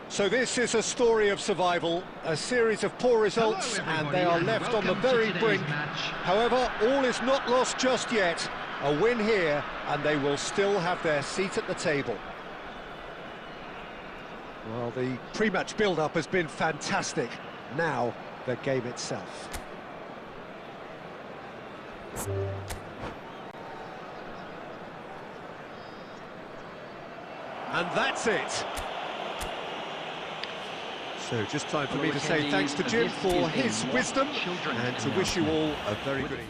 So this is a story of survival, a series of poor results, and they are left on the very brink. However, all is not lost just yet. A win here, and they will still have their seat at the table. Well, the pre-match build-up has been fantastic. Now, the game itself. And that's it. So just time for me to say thanks to Jim for his wisdom and to wish you all a very good evening.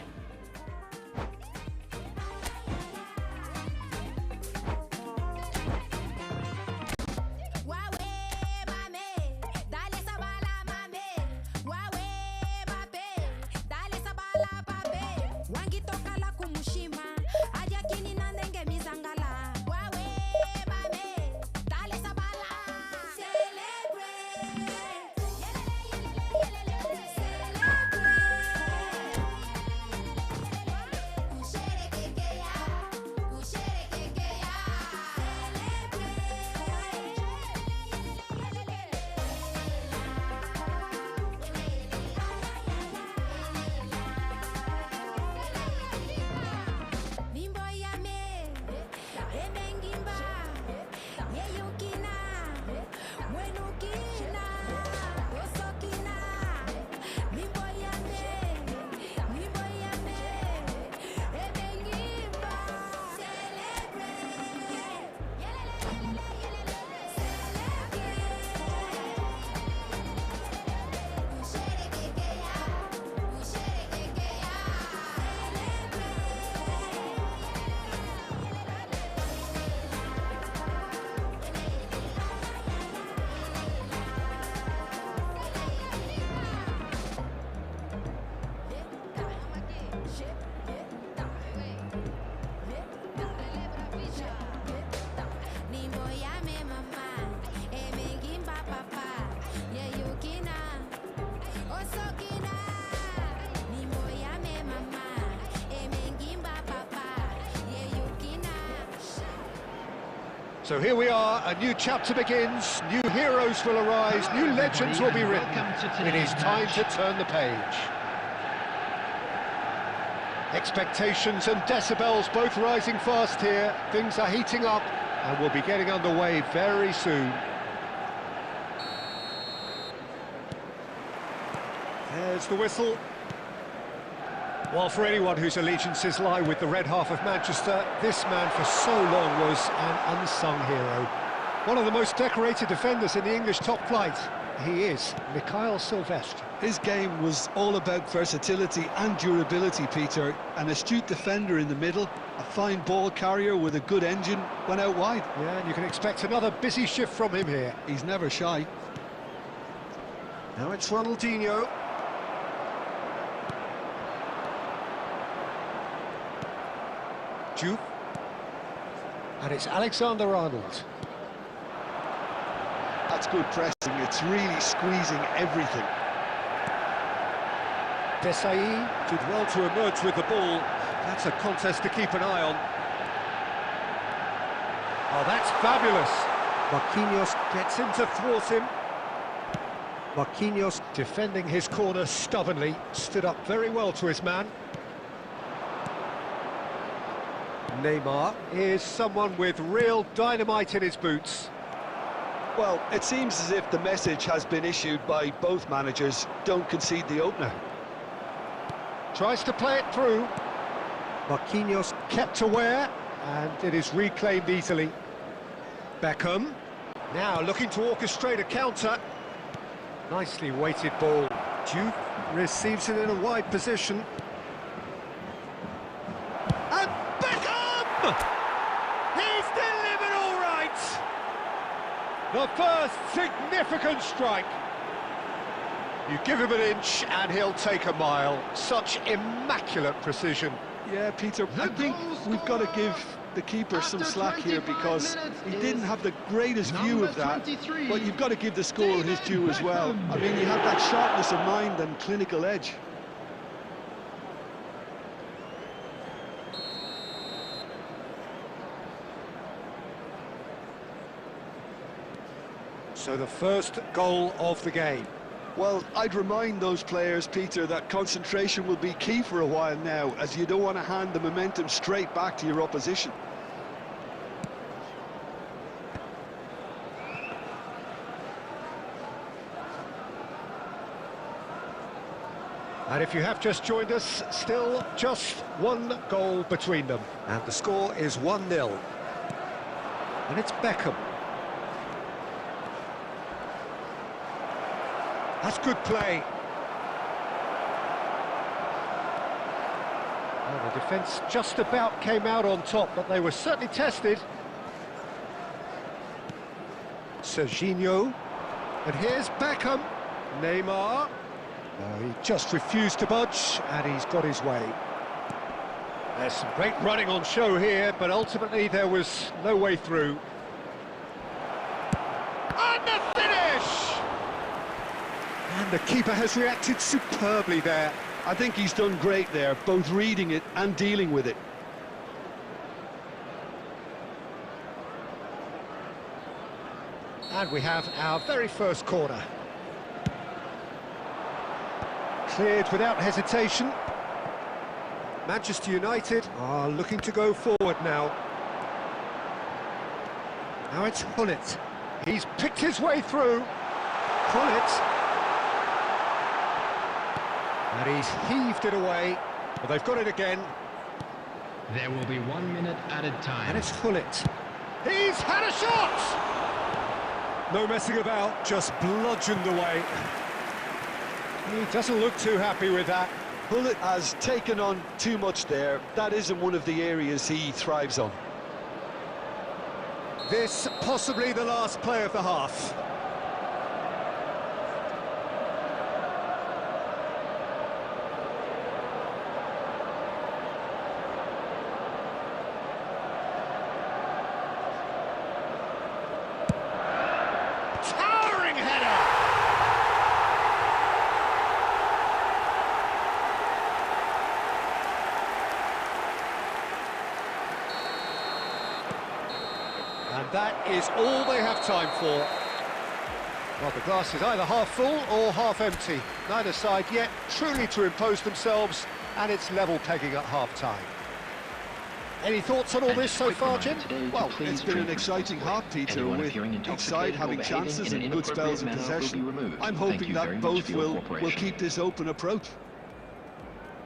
So here we are, a new chapter begins, new heroes will arise, new legends will be written. It is time to turn the page. Expectations and decibels both rising fast here. Things are heating up and we'll be getting underway very soon. There's the whistle. Well, for anyone whose allegiances lie with the red half of Manchester, this man for so long was an unsung hero. One of the most decorated defenders in the English top flight. He is Mikhail Silvestre. His game was all about versatility and durability, Peter. An astute defender in the middle, a fine ball carrier with a good engine, went out wide. Yeah, and you can expect another busy shift from him here. He's never shy. Now it's Ronaldinho. Juve. And it's Alexander-Arnold. That's good pressing, it's really squeezing everything. Desai did well to emerge with the ball. That's a contest to keep an eye on. Oh, that's fabulous. Marquinhos gets in to thwart him. Marquinhos defending his corner stubbornly, stood up very well to his man. Neymar is someone with real dynamite in his boots. Well, it seems as if the message has been issued by both managers: don't concede the opener. Tries to play it through. Marquinhos kept aware, and it is reclaimed easily. Beckham, now looking to orchestrate a counter. Nicely weighted ball. Juve receives it in a wide position. And Beckham! He's delivered all right! The first significant strike. You give him an inch and he'll take a mile. Such immaculate precision. Yeah, Peter, I think we've got to give the keeper some slack here because he didn't have the greatest view of that, but you've got to give the score his due as well. I mean, he had that sharpness of mind and clinical edge. So the first goal of the game. Well, I'd remind those players, Peter, that concentration will be key for a while now, as you don't want to hand the momentum straight back to your opposition. And if you have just joined us, still just one goal between them. And the score is 1-0. And it's Beckham. That's good play. Well, the defence just about came out on top, but they were certainly tested. Serginho. And here's Beckham. Neymar. He just refused to budge, and he's got his way. There's some great running on show here, but ultimately there was no way through. And the finish! And the keeper has reacted superbly there. I think he's done great there, both reading it and dealing with it. And we have our very first corner. Cleared without hesitation. Manchester United are looking to go forward now. Now it's Gullit. He's picked his way through. Gullit. And he's heaved it away. But they've got it again. There will be 1 minute added time. And it's Gullit. He's had a shot! No messing about, just bludgeoned away. He doesn't look too happy with that. Gullit has taken on too much there. That isn't one of the areas he thrives on. This possibly the last play of the half. Towering header! And that is all they have time for. Well, the glass is either half full or half empty. Neither side yet truly to impose themselves, and it's level pegging at half-time. Any thoughts on all this so far, Jim? Well, it's been an exciting half, Peter, with each side having chances and good spells of possession. I'm hoping that both will keep this open approach.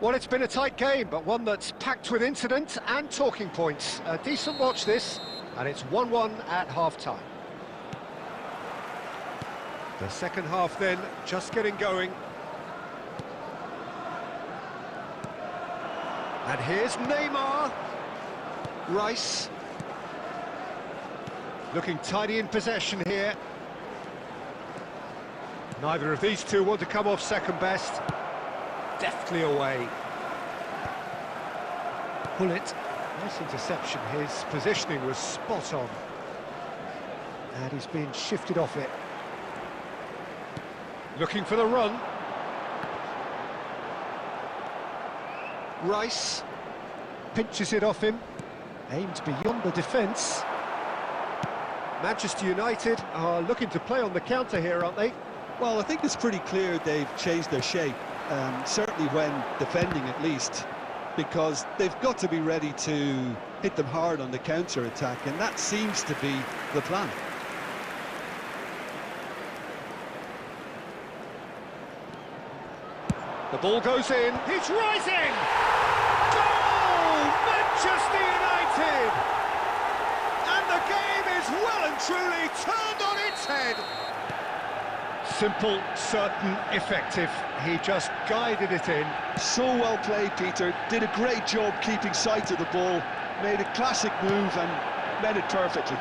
Well, it's been a tight game, but one that's packed with incident and talking points. A decent watch this, and it's 1-1 at half-time. The second half then, just getting going. And here's Neymar. Rice. Looking tidy in possession here. Neither of these two want to come off second best. Deftly away. Gullit. Nice interception. His positioning was spot on. And he's been shifted off it. Looking for the run. Rice pinches it off him. Aimed beyond the defence. Manchester United are looking to play on the counter here, aren't they? Well, I think it's pretty clear they've changed their shape, certainly when defending at least, because they've got to be ready to hit them hard on the counter-attack, and that seems to be the plan. The ball goes in. He's rising! Goal! Manchester United! And the game is well and truly turned on its head. Simple, certain, effective. He just guided it in. So well played, Peter. Did a great job keeping sight of the ball. Made a classic move and read it perfectly.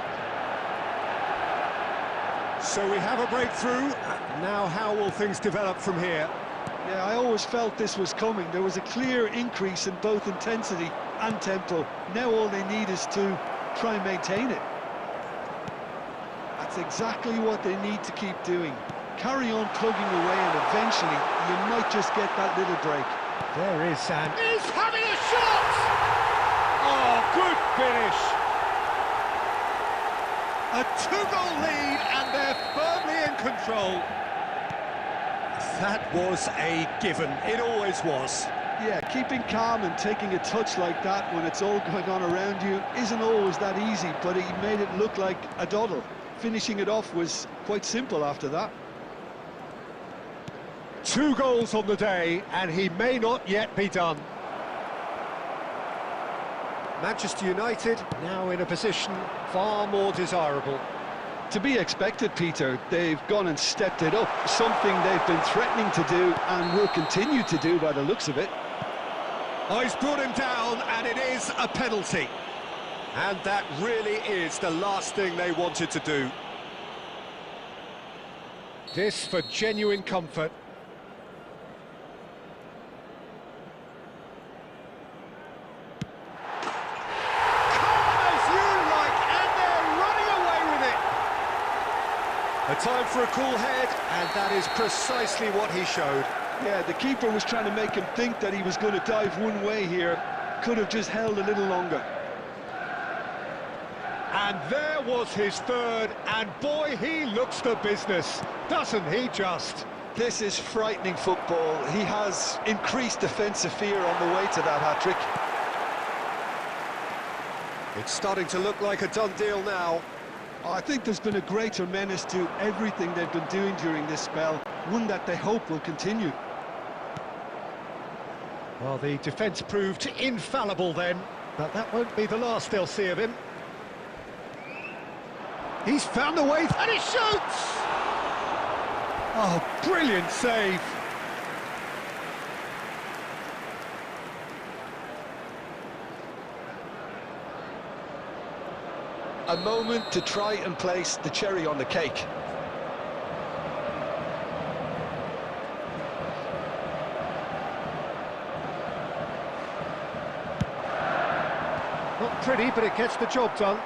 So we have a breakthrough. Now how will things develop from here? Yeah, I always felt this was coming. There was a clear increase in both intensity and tempo. Now all they need is to try and maintain it. That's exactly what they need to keep doing. Carry on plugging away, and eventually you might just get that little break. There is Sam. He's having a shot! Oh, good finish! A two-goal lead, and they're firmly in control. That was a given. It always was. Yeah, keeping calm and taking a touch like that when it's all going on around you isn't always that easy, but he made it look like a doddle. Finishing it off was quite simple after that. 2 goals on the day, and he may not yet be done. Manchester United now in a position far more desirable. To be expected, Peter. They've gone and stepped it up, something they've been threatening to do and will continue to do by the looks of it. Oh, he's brought him down, and it is a penalty. And that really is the last thing they wanted to do. This for genuine comfort. A time for a cool head, and that is precisely what he showed. Yeah, the keeper was trying to make him think that he was going to dive one way here. Could have just held a little longer. And there was his third, and boy, he looks the business, doesn't he just? This is frightening football. He has increased defensive fear on the way to that hat-trick. It's starting to look like a done deal now. I think there's been a greater menace to everything they've been doing during this spell, one that they hope will continue. Well, the defence proved infallible then, but that won't be the last they'll see of him. He's found the way, and he shoots! Oh, brilliant save! A moment to try and place the cherry on the cake. Not pretty, but it gets the job done.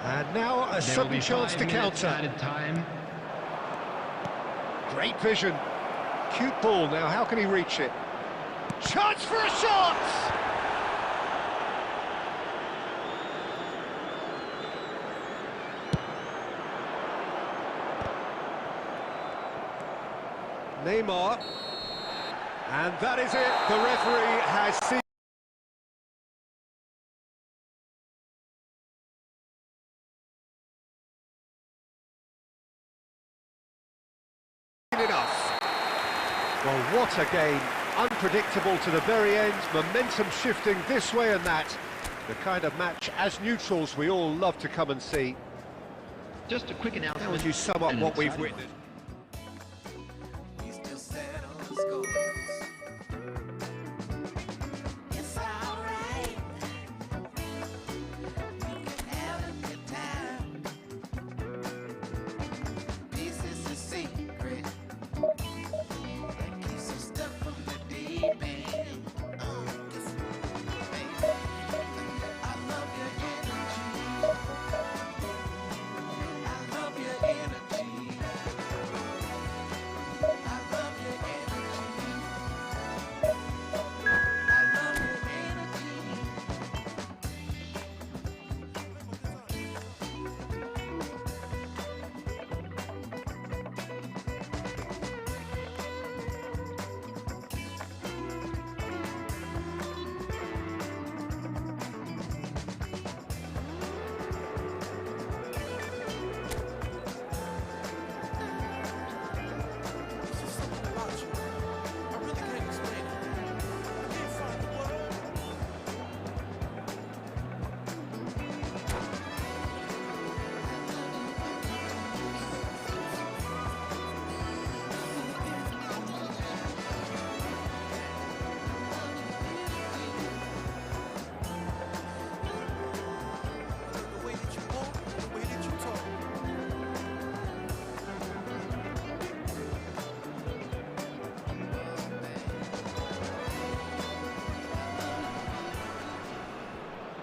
And now a sudden chance to counter. Time. Great vision. Cute ball now, how can he reach it? Chance for a shot! Neymar, and that is it. The referee has seen enough. Well, what a game. Unpredictable to the very end, momentum shifting this way and that. The kind of match, as neutrals, we all love to come and see. Just a quick announcement. How would you sum up what we've witnessed?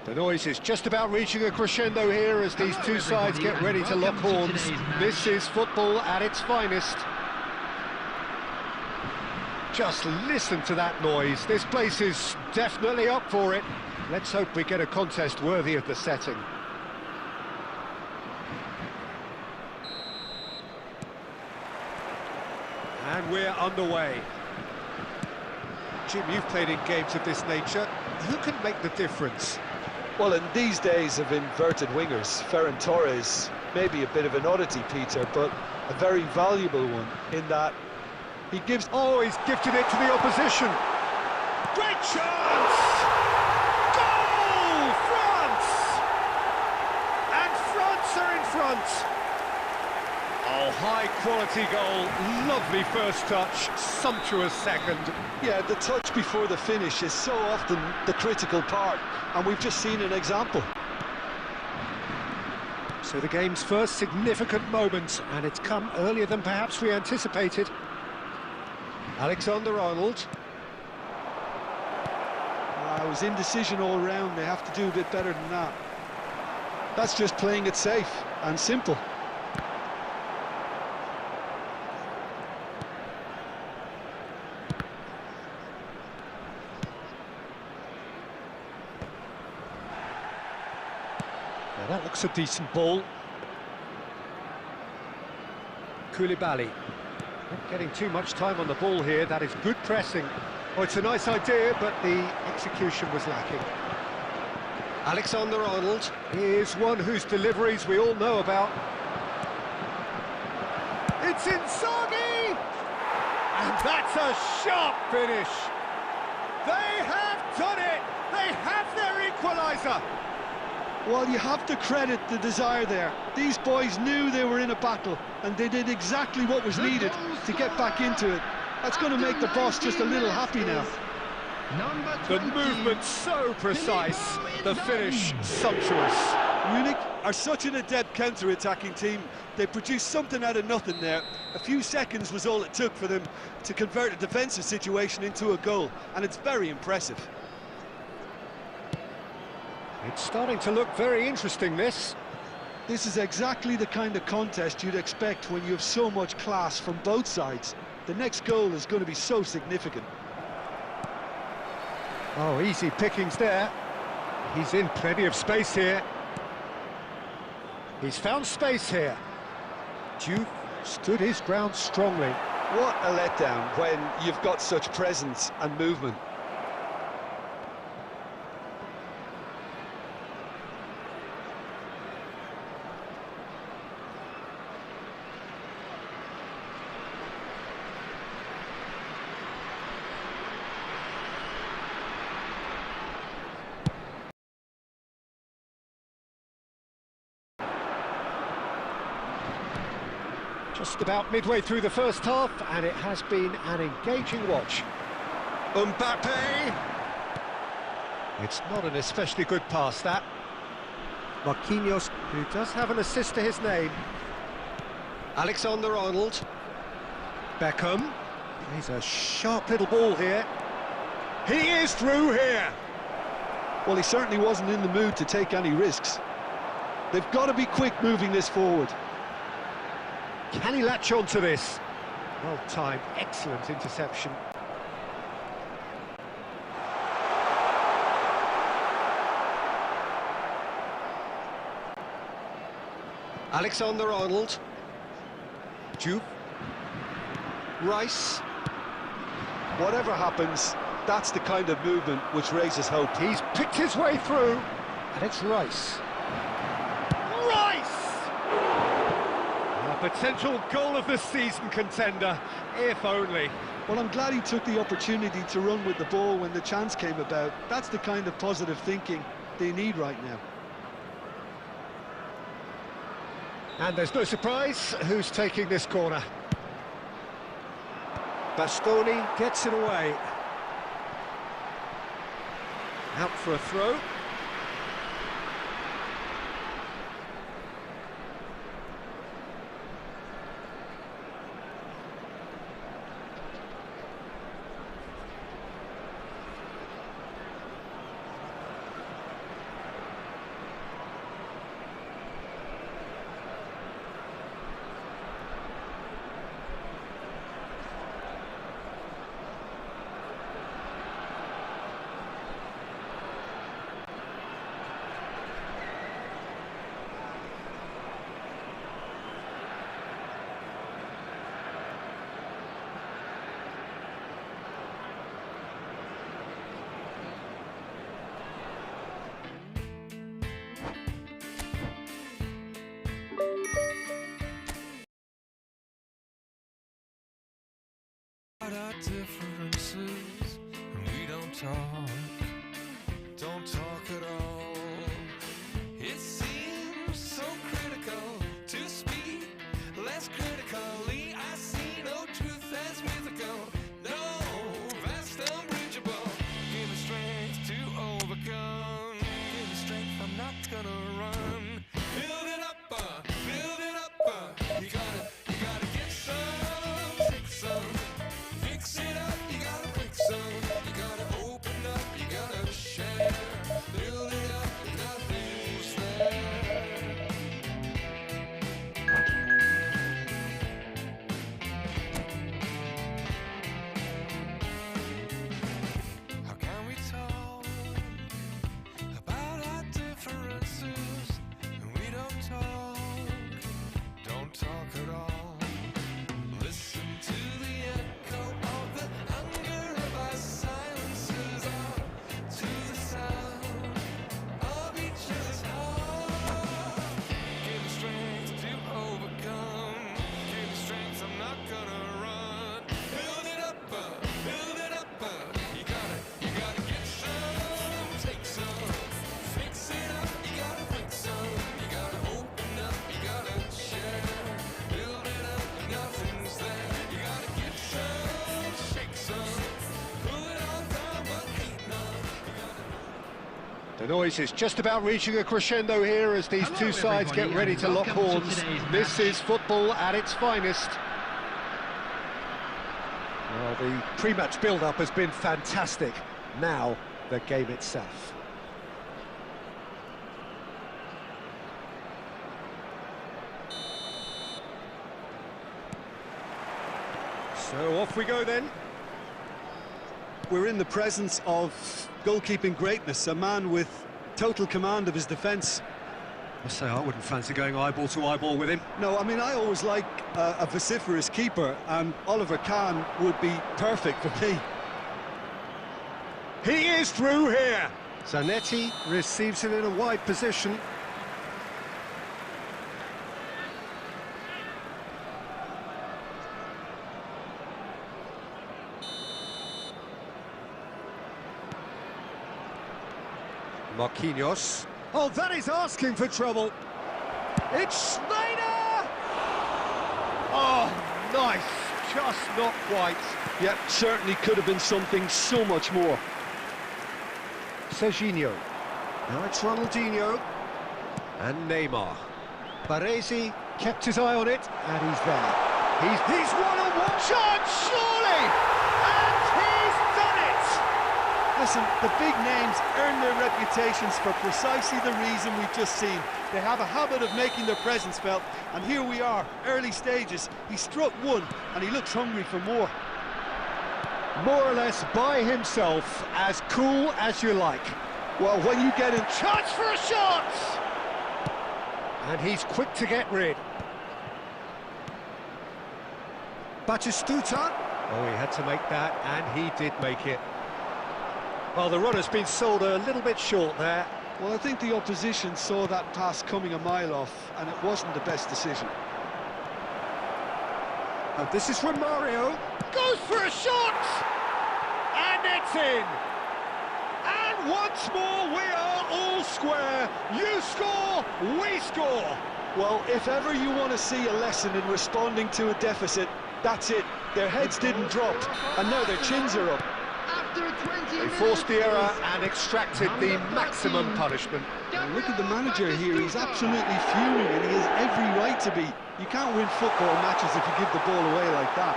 The noise is just about reaching a crescendo here as these two sides get ready to lock horns. This is football at its finest. Just listen to that noise. This place is definitely up for it. Let's hope we get a contest worthy of the setting. And we're underway. Jim, you've played in games of this nature. Who can make the difference? Well, in these days of inverted wingers, Ferran Torres may be a bit of an oddity, Peter, but a very valuable one in that he gives... Oh, he's gifted it to the opposition. Great chance! Goal! France! And France are in front. Oh, high-quality goal. Lovely first touch, sumptuous second. Yeah, the touch before the finish is so often the critical part, and we've just seen an example. So the game's first significant moment, and it's come earlier than perhaps we anticipated. Alexander-Arnold. It was indecision all round. They have to do a bit better than that. That's just playing it safe and simple. Now that looks a decent ball. Koulibaly. Not getting too much time on the ball here. That is good pressing. Oh, it's a nice idea, but the execution was lacking. Alexander-Arnold is one whose deliveries we all know about. It's Inzaghi! And that's a sharp finish. They have done it! They have their equaliser! Well, you have to credit the desire there. These boys knew they were in a battle, and they did exactly what was needed to get back into it. That's going to make the boss just a little happy now. The movement so precise, the finish sumptuous. Munich are such an adept counter-attacking team. They produced something out of nothing there. A few seconds was all it took for them to convert a defensive situation into a goal, and it's very impressive. It's starting to look very interesting, this. This is exactly the kind of contest you'd expect when you have so much class from both sides. The next goal is going to be so significant. Oh, easy pickings there. He's in plenty of space here. He's found space here. Juve stood his ground strongly. What a letdown when you've got such presence and movement. Just about midway through the first half, and it has been an engaging watch. Mbappe! It's not an especially good pass, that. Marquinhos, who does have an assist to his name. Alexander-Arnold. Beckham. He's a sharp little ball here. He is through here! Well, he certainly wasn't in the mood to take any risks. They've got to be quick moving this forward. Can he latch on to this? Well timed, excellent interception. Alexander-Arnold. Juve. Rice. Whatever happens, that's the kind of movement which raises hope. He's picked his way through, and it's Rice. A potential goal of the season contender, if only. Well, I'm glad he took the opportunity to run with the ball when the chance came about. That's the kind of positive thinking they need right now. And there's no surprise who's taking this corner. Bastoni gets it away. Out for a throw. Our differences, and we don't talk at all. It seems so critical to speak less critically. I see no truth as mythical, no vast unbridgeable. Give me strength to overcome. Give me strength, I'm not gonna run. Build it up, you gotta get some, take some. Fix it up, you gotta break some. You gotta open up, you gotta share. Build it up, nothing's there. How can we talk about our differences and we don't talk at all? Listen to the echo of the hunger of our silences, to the sound of each other's heart. Give me strength to overcome. Give me strength, I'm not gonna run. Build it up, you gotta get some, take some. Fix it up, you gotta break some. You gotta open up, you gotta share. Build it up, nothing's there. You gotta get some, shake some. Pull it all down, but ain't none. The noise is just about reaching a crescendo here as these two sides get ready to lock horns. This is football at its finest. Well, the pre-match build-up has been fantastic. Now, the game itself. So off we go then. We're in the presence of goalkeeping greatness, a man with total command of his defence. I say I wouldn't fancy going eyeball to eyeball with him. No, I mean, I always like a vociferous keeper, and Oliver Kahn would be perfect for me. He is through here. Zanetti receives it in a wide position. Marquinhos. Oh, that is asking for trouble. It's Schneider! Oh, nice. Just not quite. Yep, certainly could have been something so much more. Serginho. Now it's Ronaldinho. And Neymar. Baresi kept his eye on it, and he's there. He's one-on-one chance, surely! And he's done it! Listen, the big names earn their reputations for precisely the reason we've just seen. They have a habit of making their presence felt, and here we are, early stages. He struck one, and he looks hungry for more. More or less by himself, as cool as you like. Well, when you get in... Chance for a shot! And he's quick to get rid. Batistuta. Oh, he had to make that, and he did make it. Well, the runner's been sold a little bit short there. Well, I think the opposition saw that pass coming a mile off, and it wasn't the best decision. And this is when Mario goes for a shot! And it's in! And once more, we are all square. You score, we score. Well, if ever you want to see a lesson in responding to a deficit, that's it. Their heads didn't drop, and now their chins are up. They forced the error and extracted the maximum punishment. And look at the manager here, he's absolutely fuming, and he has every right to be. You can't win football matches if you give the ball away like that.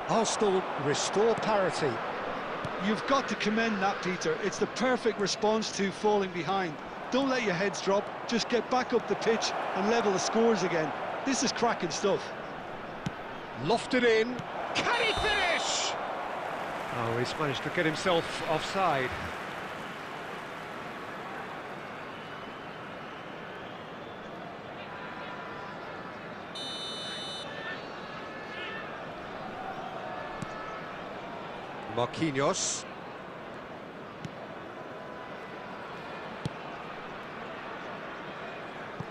Arsenal restore parity. You've got to commend that, Peter. It's the perfect response to falling behind. Don't let your heads drop, just get back up the pitch and level the scores again. This is cracking stuff. Lofted in. Can he finish? Oh, he's managed to get himself offside. Marquinhos.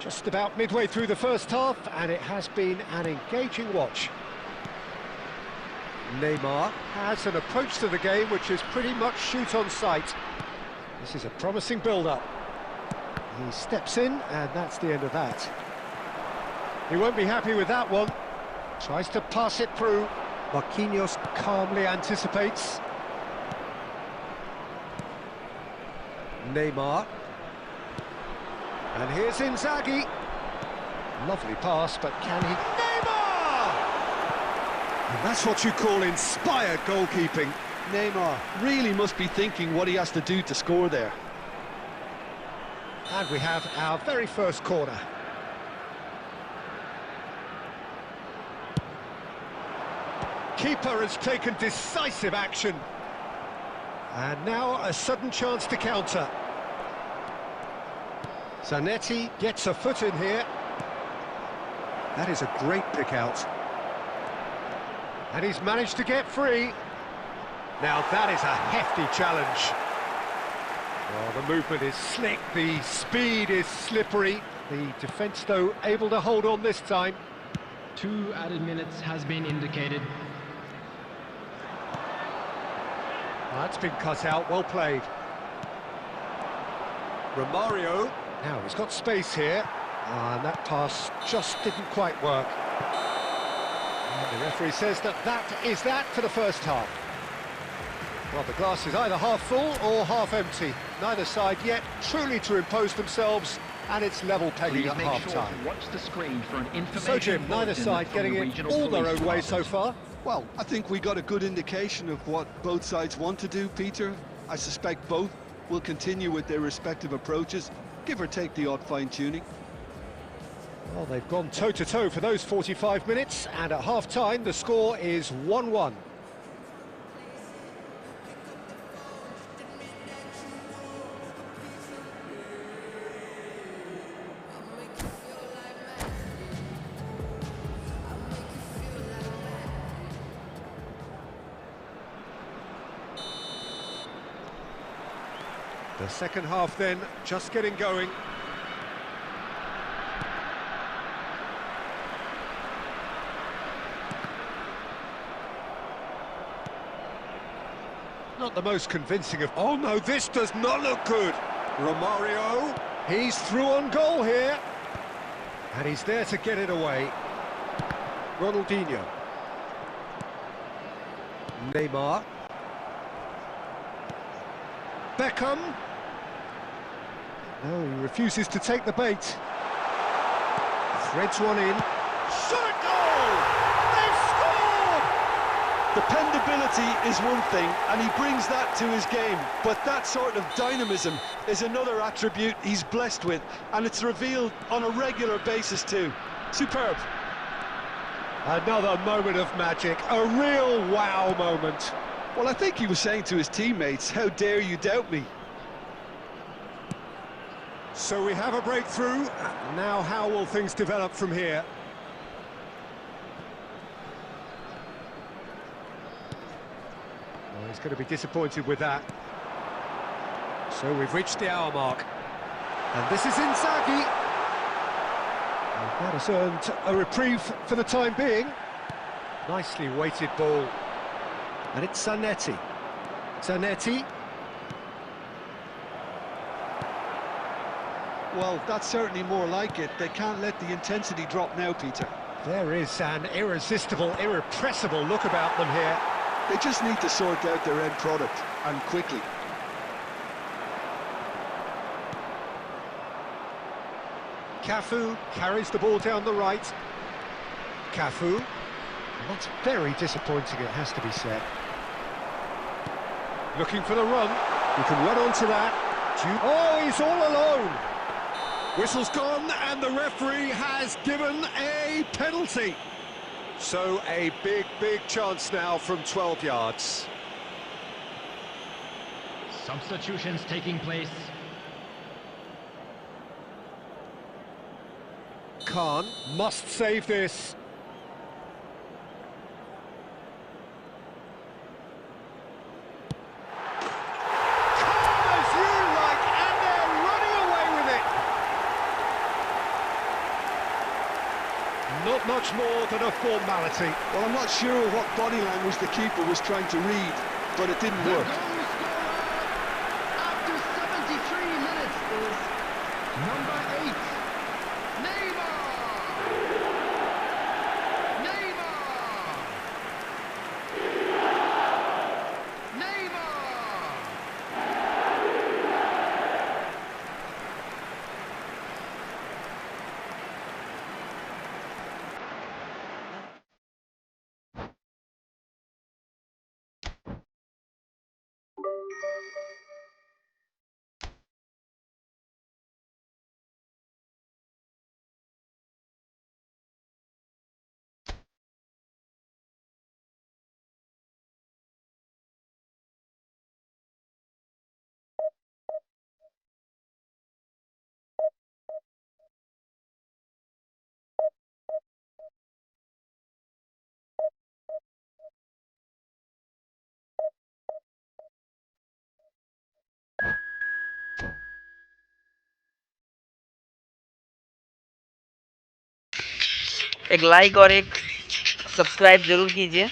Just about midway through the first half, and it has been an engaging watch. Neymar has an approach to the game which is pretty much shoot on sight. This is a promising build-up. He steps in, and that's the end of that. He won't be happy with that one. Tries to pass it through. Marquinhos calmly anticipates. Neymar. And here's Inzaghi. Lovely pass, but can he... Neymar! And that's what you call inspired goalkeeping. Neymar really must be thinking what he has to do to score there. And we have our very first corner. Keeper has taken decisive action. And now a sudden chance to counter. Zanetti gets a foot in here. That is a great pick out. And he's managed to get free. Now that is a hefty challenge. Well, the movement is slick, the speed is slippery. The defence, though, able to hold on this time. 2 added minutes has been indicated. That's been cut out, well played. Romario, now he's got space here. And that pass just didn't quite work. And the referee says that is that for the first half. Well, the glass is either half full or half empty. Neither side yet truly to impose themselves, and it's level pegging at half-time. Watch the screen for an information. So, Jim, neither side getting it all their own way so far. Well, I think we got a good indication of what both sides want to do, Peter. I suspect both will continue with their respective approaches, give or take the odd fine-tuning. Well, they've gone toe-to-toe for those 45 minutes, and at half-time the score is 1-1. The second half then, just getting going. Not the most convincing of... Oh no, this does not look good! Romario, he's through on goal here. And he's there to get it away. Ronaldinho. Neymar. Beckham. No, he refuses to take the bait. Threads one in. Shot at goal! They've scored! Dependability is one thing, and he brings that to his game. But that sort of dynamism is another attribute he's blessed with, and it's revealed on a regular basis too. Superb. Another moment of magic, a real wow moment. Well, I think he was saying to his teammates, how dare you doubt me? So we have a breakthrough. Now how will things develop from here? Well, he's going to be disappointed with that. So we've reached the hour mark. And this is Inzaghi. And that has earned a reprieve for the time being. Nicely weighted ball. And it's Zanetti. Zanetti. Well, that's certainly more like it. They can't let the intensity drop now, Peter. There is an irresistible, irrepressible look about them here. They just need to sort out their end product, and quickly. Cafu carries the ball down the right. Cafu. And that's very disappointing, it has to be said. Looking for the run. He can run onto that. Oh, he's all alone. Whistle's gone, and the referee has given a penalty. So a big, big chance now from 12 yards. Substitutions taking place. Khan must save this. Not much more than a formality. Well, I'm not sure what body language the keeper was trying to read, but it didn't work. After 73 minutes is number 8, Neymar! एक like और एक subscribe जरूर कीजिए।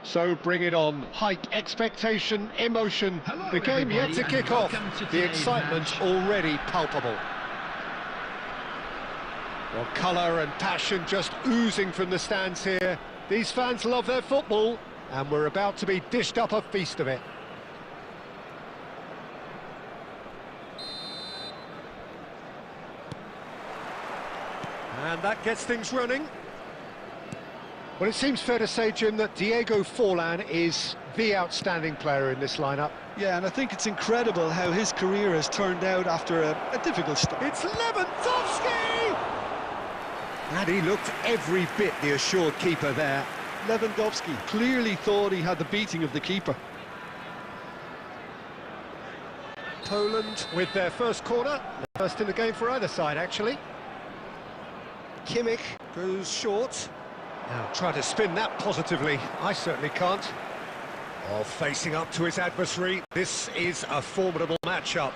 So bring it on. Hype, expectation, emotion. Hello, The game yet to everybody, kick and off. welcome to The today's excitement match. already palpable. Well, colour and passion just oozing from the stands here. These fans love their football, and we're about to be dished up a feast of it. And that gets things running. Well, it seems fair to say, Jim, that Diego Forlan is the outstanding player in this lineup. Yeah, and I think it's incredible how his career has turned out after a difficult start. It's Lewandowski! And he looked every bit the assured keeper there. Lewandowski clearly thought he had the beating of the keeper. Poland with their first corner. First in the game for either side, actually. Kimmich goes short. Now try to spin that positively. I certainly can't. Oh, facing up to his adversary. This is a formidable matchup.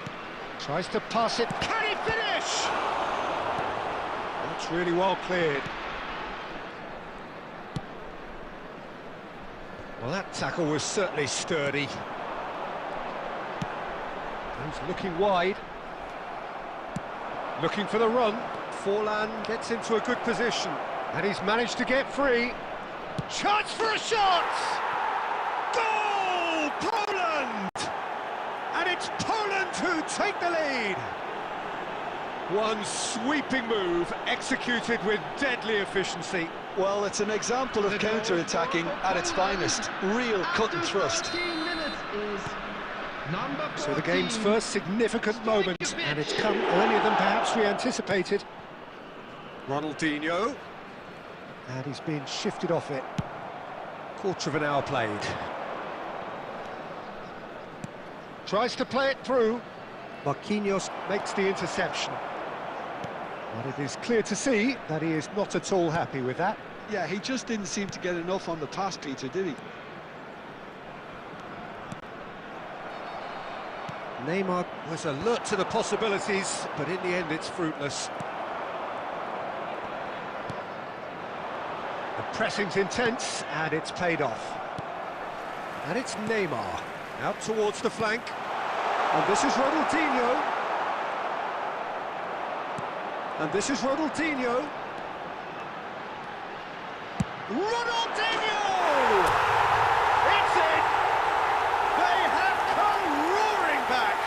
Tries to pass it. Can he finish? That's really well cleared. Well, that tackle was certainly sturdy. He's looking wide. Looking for the run. Forlan gets into a good position. And he's managed to get free. Chance for a shot! Goal! Poland! And it's Poland who take the lead. One sweeping move executed with deadly efficiency. Well, it's an example of counter-attacking at its finest. Real cut and thrust. 14 minutes is number 14. So the game's first significant moment, and it's come earlier than perhaps we anticipated. Ronaldinho. And he's been shifted off it. Quarter of an hour played. Tries to play it through. Marquinhos makes the interception. But it is clear to see that he is not at all happy with that. Yeah, he just didn't seem to get enough on the pass, Peter, did he? Neymar was alert to the possibilities, but in the end it's fruitless. The pressing's intense, and it's paid off. And it's Neymar, out towards the flank. And this is Ronaldinho. And this is Ronaldinho. Ronaldinho! It's in! They have come roaring back!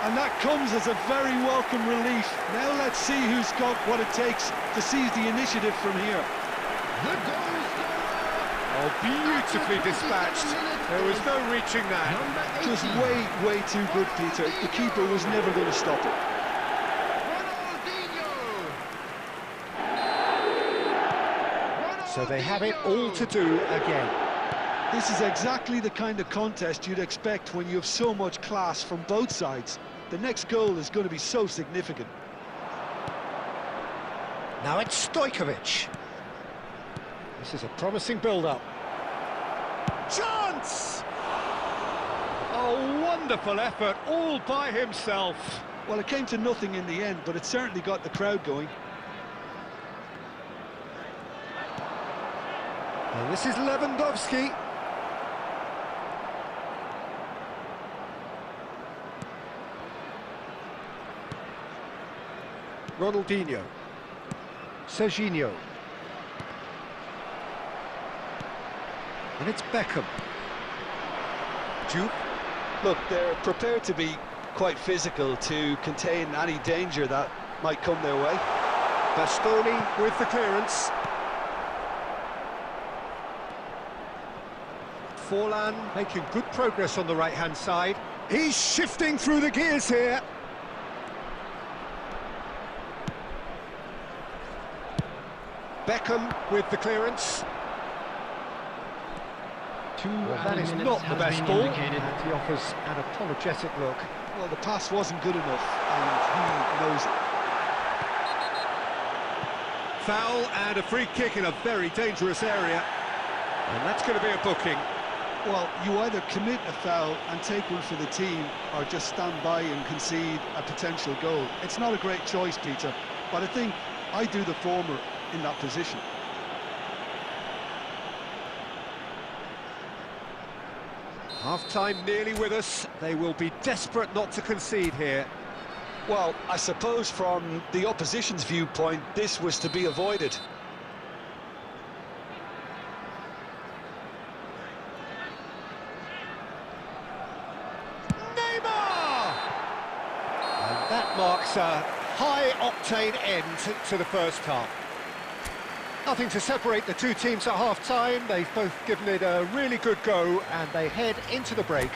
And that comes as a very welcome relief. Now let's see who's got what it takes to seize the initiative from here. The goal scorer, Oh, beautifully dispatched. There was no reaching that. Just way too good, Peter. The keeper was never going to stop it. So they have it all to do again. This is exactly the kind of contest you'd expect when you have so much class from both sides. The next goal is going to be so significant. Now it's Stojkovic. This is a promising build-up. Chance! A wonderful effort, all by himself. Well, it came to nothing in the end, but it certainly got the crowd going. And this is Lewandowski. Ronaldinho. Serginho. And it's Beckham. Jupe. Look, they're prepared to be quite physical to contain any danger that might come their way. Bastoni with the clearance. Forlan making good progress on the right-hand side. He's shifting through the gears here. Beckham with the clearance. Well, that is not the best ball, and he offers an apologetic look. Well, the pass wasn't good enough, and he knows it. Foul and a free kick in a very dangerous area, and that's going to be a booking. Well, you either commit a foul and take one for the team, or just stand by and concede a potential goal. It's not a great choice, Peter, but I think I do the former in that position. Half-time nearly with us. They will be desperate not to concede here. Well, I suppose from the opposition's viewpoint, this was to be avoided. Neymar! And that marks a high-octane end to the first half. Nothing to separate the two teams at half-time. They've both given it a really good go, and they head into the break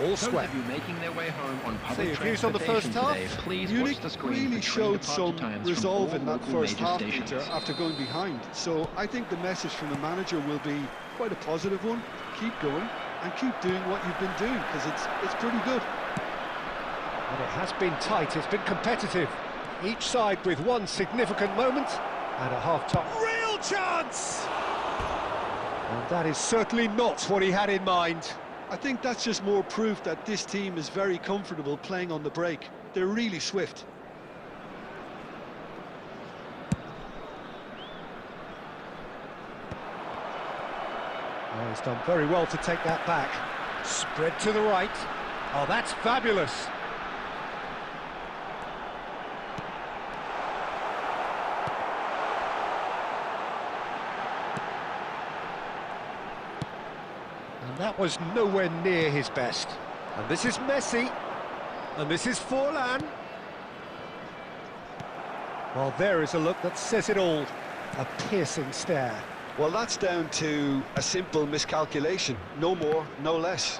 all square. Those of you making their way home on So public your views on the transportation first half? today, please Munich watch the screen really for train showed departure some times from resolve all in that local first major half, stations. Peter, after going behind. So I think the message from the manager will be quite a positive one. Keep going and keep doing what you've been doing, because it's pretty good. And it has been tight, it's been competitive. Each side with one significant moment and a half-time. Real chance! And that is certainly not what he had in mind. I think that's just more proof that this team is very comfortable playing on the break. They're really swift. Oh, he's done very well to take that back. Spread to the right. Oh, that's fabulous. And that was nowhere near his best. And this is Messi. And this is Forlan. Well, there is a look that says it all. A piercing stare. Well, that's down to a simple miscalculation. No more, no less.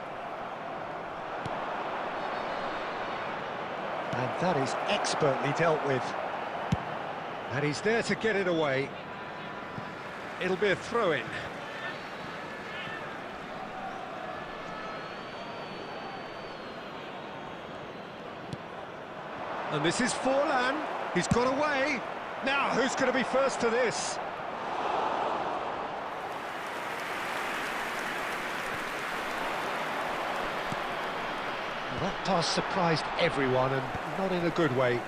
And that is expertly dealt with. And he's there to get it away. It'll be a throw-in. And this is Forlan. He's got away. Now, who's going to be first to this? Well, that pass surprised everyone, and not in a good way.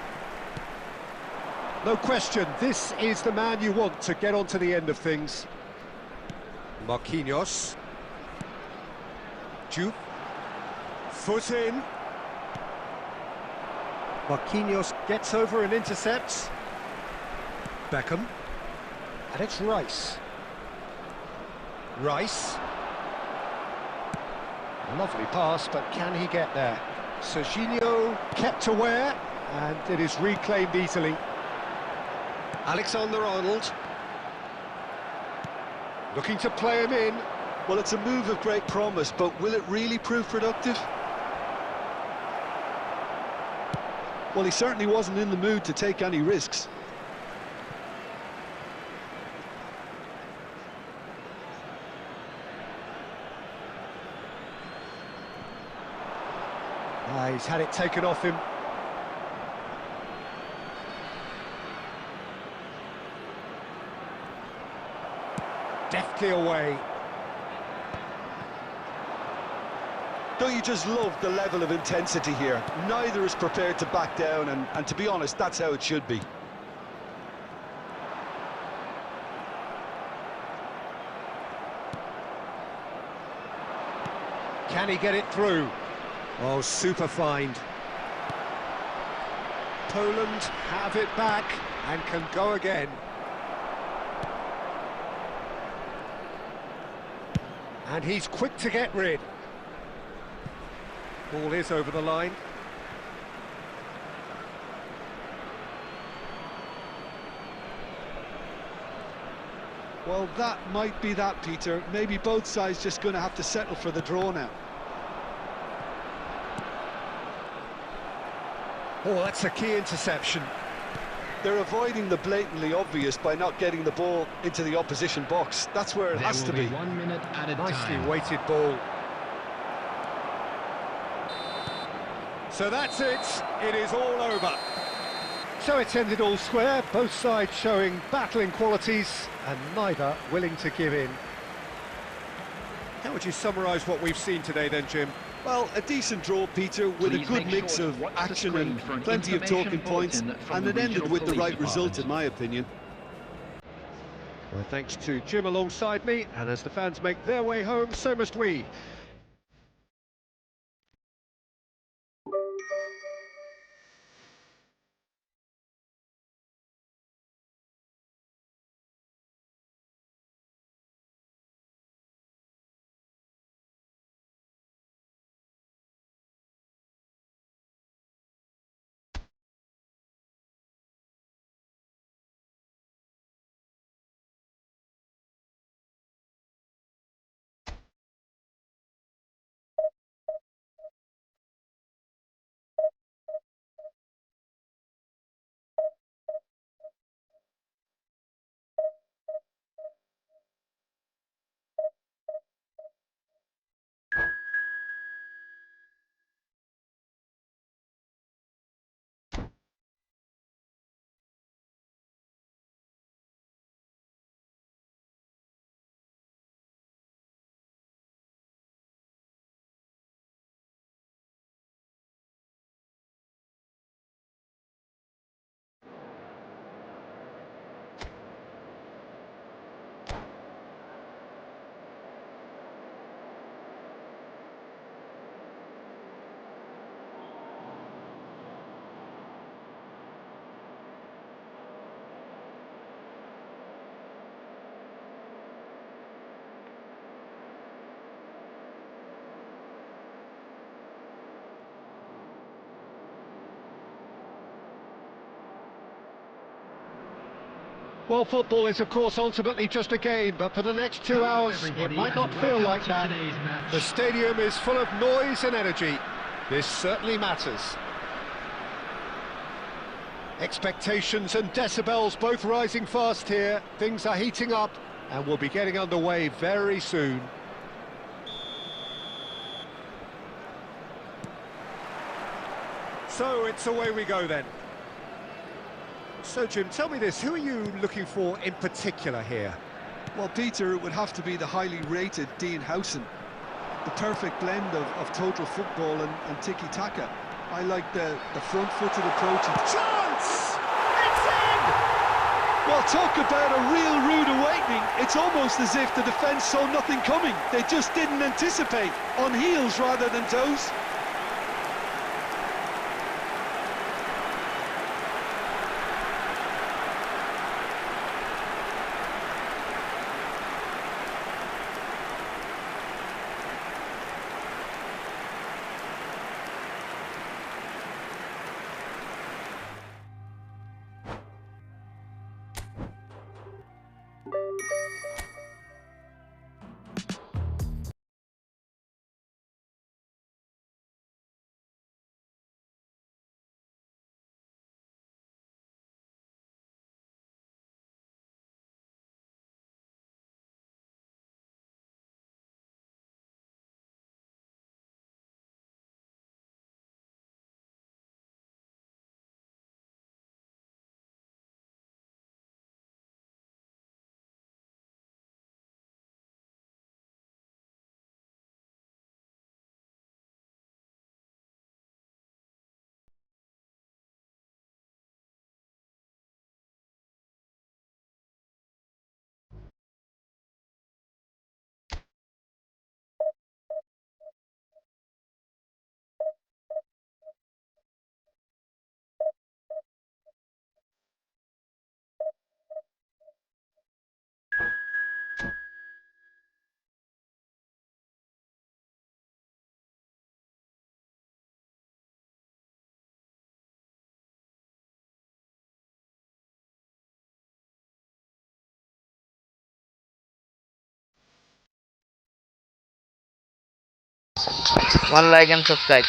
No question, this is the man you want to get on to the end of things. Marquinhos. Jupe. Foot in. Marquinhos gets over and intercepts. Beckham. And it's Rice. Rice. Lovely pass, but can he get there? Serginho kept aware, and it is reclaimed easily. Alexander-Arnold. Looking to play him in. Well, it's a move of great promise, but will it really prove productive? Well, he certainly wasn't in the mood to take any risks. He's had it taken off him. Deftly away. Don't you just love the level of intensity here? Neither is prepared to back down, and to be honest, that's how it should be. Can he get it through? Oh, super find. Poland have it back and can go again. And he's quick to get rid. Ball is over the line. Well, that might be that, Peter. Maybe both sides just going to have to settle for the draw now. Oh, that's a key interception. They're avoiding the blatantly obvious by not getting the ball into the opposition box. That's where it has to be. 1 minute at a time. Nicely weighted ball. So that's it. It is all over. So it's ended all square, both sides showing battling qualities and neither willing to give in. How would you summarise what we've seen today then, Jim? Well, a decent draw, Peter, with a good mix of action and plenty of talking points, and it ended with the right result, in my opinion. Well, thanks to Jim alongside me, and as the fans make their way home, so must we. Well, football is, of course, ultimately just a game, but for the next 2 hours, it might not feel like that. The stadium is full of noise and energy. This certainly matters. Expectations and decibels both rising fast here. Things are heating up, and we'll be getting underway very soon. So, it's away we go then. So, Jim, tell me this, who are you looking for in particular here? Well, Peter, it would have to be the highly rated Dean Howson. The perfect blend of total football and tiki-taka. I like the front-footed approach. Chance! It's in! Well, talk about a real rude awakening. It's almost as if the defence saw nothing coming. They just didn't anticipate. On heels rather than toes. one like and subscribe.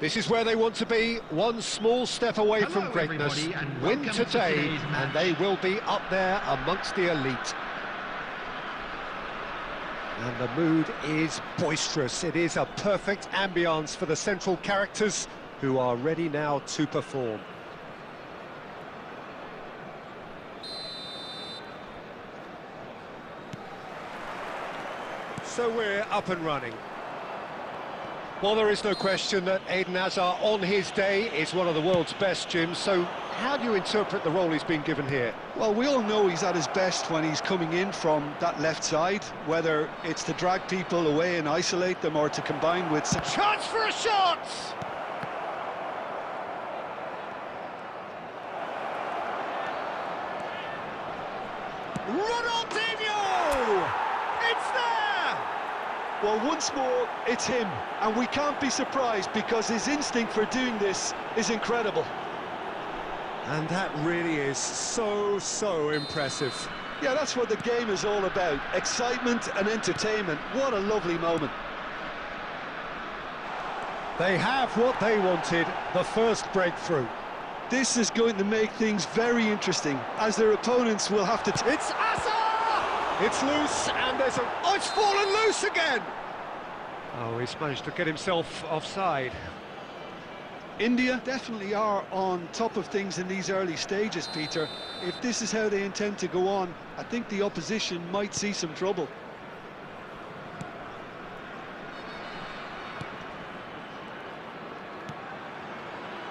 This is where they want to be, one small step away Hello, from greatness. everybody, and Win welcome to today, today's and match. they will be up there amongst the elite. And the mood is boisterous. It is a perfect ambience for the central characters, who are ready now to perform. So we're up and running. Well, there is no question that Eden Hazard, on his day, is one of the world's best, Jim. So how do you interpret the role he's been given here? Well, we all know he's at his best when he's coming in from that left side, whether it's to drag people away and isolate them or to combine with some... Chance for a shot! Ronaldinho! It's there! Well, once more, it's him, and we can't be surprised because his instinct for doing this is incredible. And that really is so impressive. Yeah, that's what the game is all about, excitement and entertainment. What a lovely moment. They have what they wanted, the first breakthrough. This is going to make things very interesting, as their opponents will have to... It's Asa! It's loose, and there's a... Oh, it's fallen loose again! Oh, he's managed to get himself offside. India definitely are on top of things in these early stages, Peter. If this is how they intend to go on, I think the opposition might see some trouble.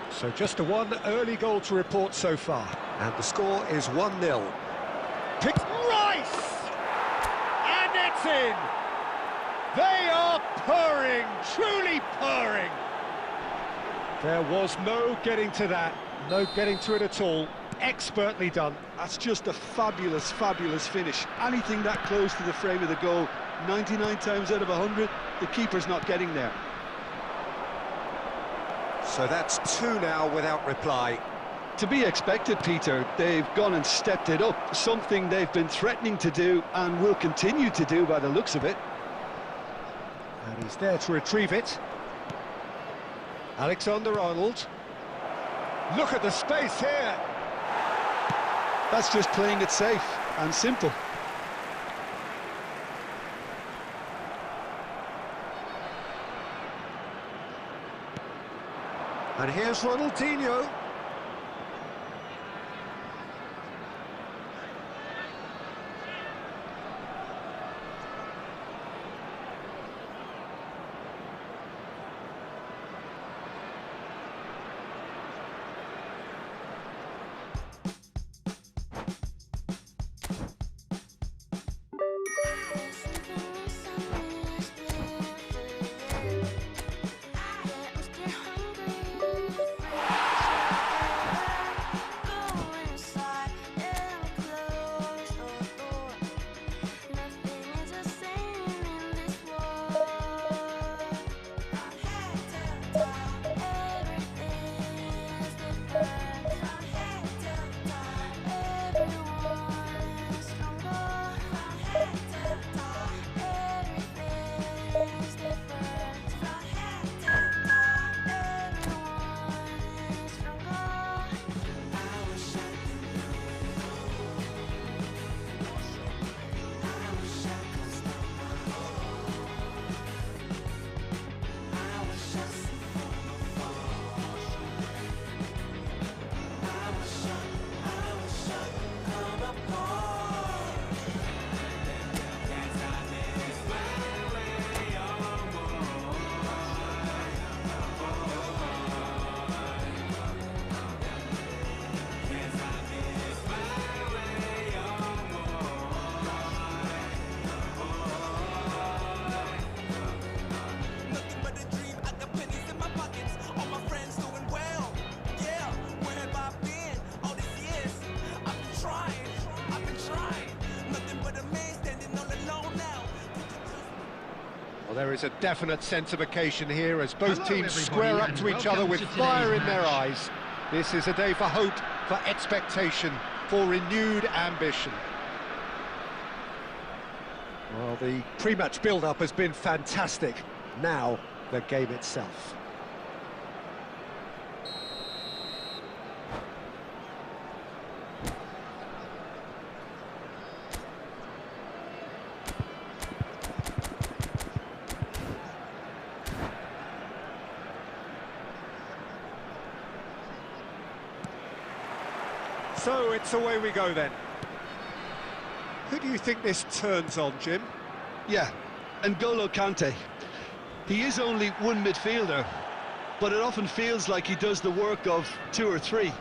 So just a one early goal to report so far. And the score is 1-0. Pick Rice! And it's in! They are purring, truly purring. There was no getting to that, no getting to it at all. Expertly done. That's just a fabulous finish. Anything that close to the frame of the goal 99 times out of 100, the keeper's not getting there. So that's two now without reply. To be expected, Peter. They've gone and stepped it up, something they've been threatening to do and will continue to do by the looks of it. And he's there to retrieve it. Alexander-Arnold. Look at the space here. That's just playing it safe and simple. And here's Ronaldinho. Well, there is a definite sense of occasion here as both teams square up to each other with fire in their eyes. This is a day for hope, for expectation, for renewed ambition. Well, the pre-match build-up has been fantastic. Now, the game itself. So it's away we go then. Who do you think this turns on, Jim? Yeah, N'Golo Kante. He is only one midfielder, but it often feels like he does the work of two or three.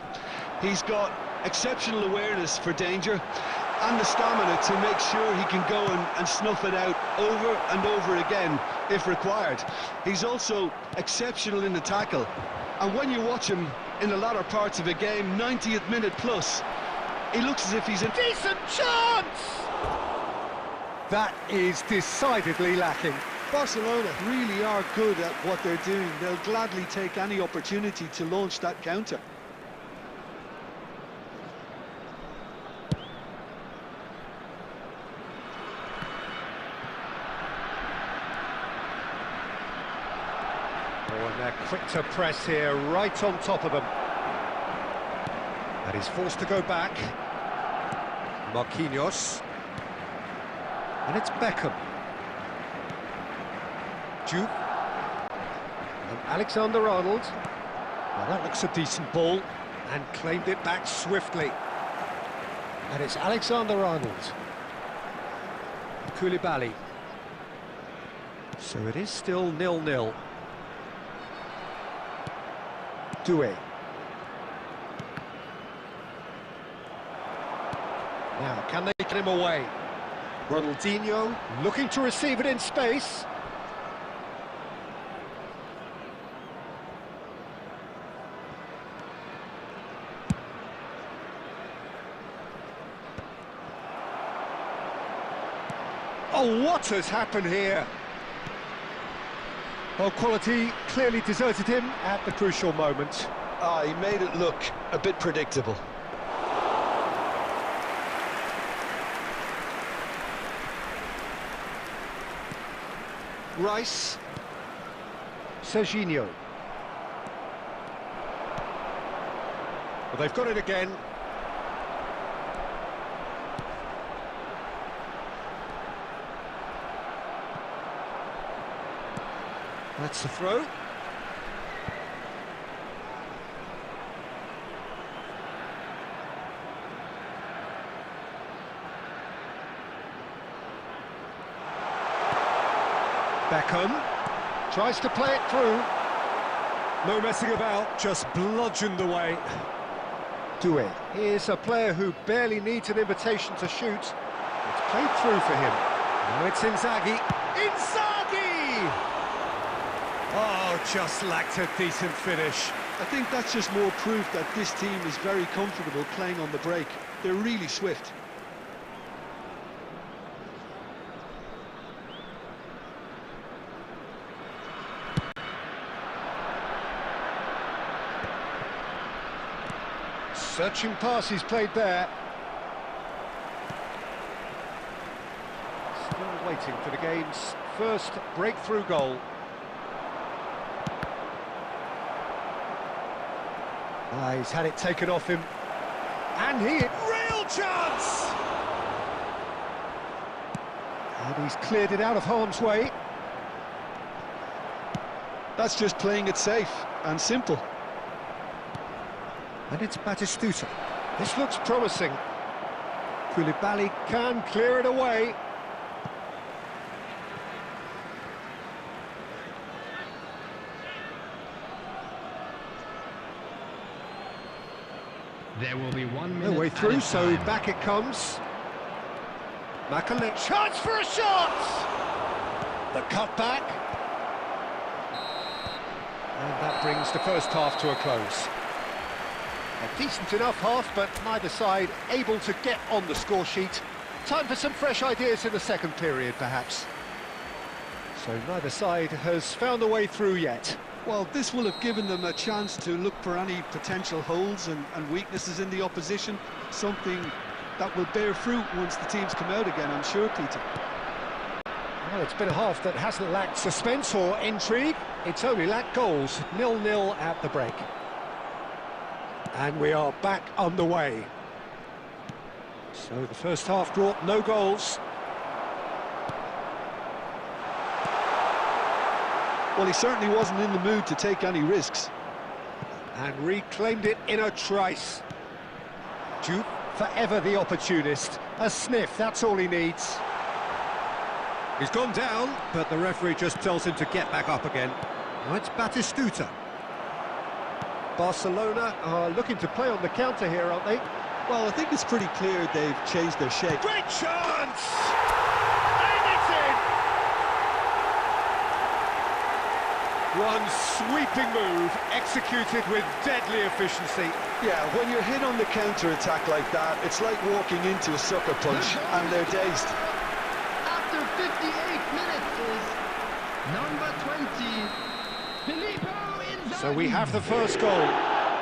He's got exceptional awareness for danger and the stamina to make sure he can go and snuff it out over and over again if required. He's also exceptional in the tackle, and when you watch him in the latter parts of a game, 90th minute plus, he looks as if he's a decent chance! That is decidedly lacking. Barcelona really are good at what they're doing. They'll gladly take any opportunity to launch that counter. Oh, and they're quick to press here, right on top of them. And he's forced to go back. Marquinhos. And it's Beckham. Jude. And Alexander-Arnold. Well, that looks a decent ball. And claimed it back swiftly. And it's Alexander-Arnold. Koulibaly. So it is still 0-0. Doué. Now, can they get him away? Ronaldinho looking to receive it in space. Oh, what has happened here? Well, quality clearly deserted him at the crucial moment. Ah, he made it look a bit predictable. Rice. Serginho. Well, they've got it again. That's the throw. Beckham tries to play it through. No messing about, just bludgeoned away. Doué. Here's a player who barely needs an invitation to shoot. It's played through for him. Now it's Inzaghi. Inzaghi! Oh, just lacked a decent finish. I think that's just more proof that this team is very comfortable playing on the break. They're really swift. Searching pass he's played there. Still waiting for the game's first breakthrough goal. Ah, he's had it taken off him. And real chance! And he's cleared it out of harm's way. That's just playing it safe and simple. And it's Batistuta. This looks promising. Koulibaly can clear it away. There will be 1 minute. No way through, added so time. back it comes. Makalek, chance for a shot! The cutback. And that brings the first half to a close. A decent enough half, but neither side able to get on the score sheet. Time for some fresh ideas in the second period, perhaps. So neither side has found a way through yet. Well, this will have given them a chance to look for any potential holes and weaknesses in the opposition, something that will bear fruit once the teams come out again, I'm sure, Peter. Well, it's been a half that hasn't lacked suspense or intrigue. It's only lacked goals. 0-0 at the break. And we are back underway. So the first half brought no goals. Well, he certainly wasn't in the mood to take any risks. And reclaimed it in a trice. Duke, forever the opportunist. A sniff, that's all he needs. He's gone down, but the referee just tells him to get back up again. Now it's Batistuta. Barcelona are looking to play on the counter here, aren't they? Well, I think it's pretty clear they've changed their shape. Great chance! And it's in! One sweeping move, executed with deadly efficiency. Yeah, when you're hit on the counter-attack like that, it's like walking into a sucker punch, and they're dazed. After 58 minutes is number 20, Filippo Inzaghi. So we have the first goal.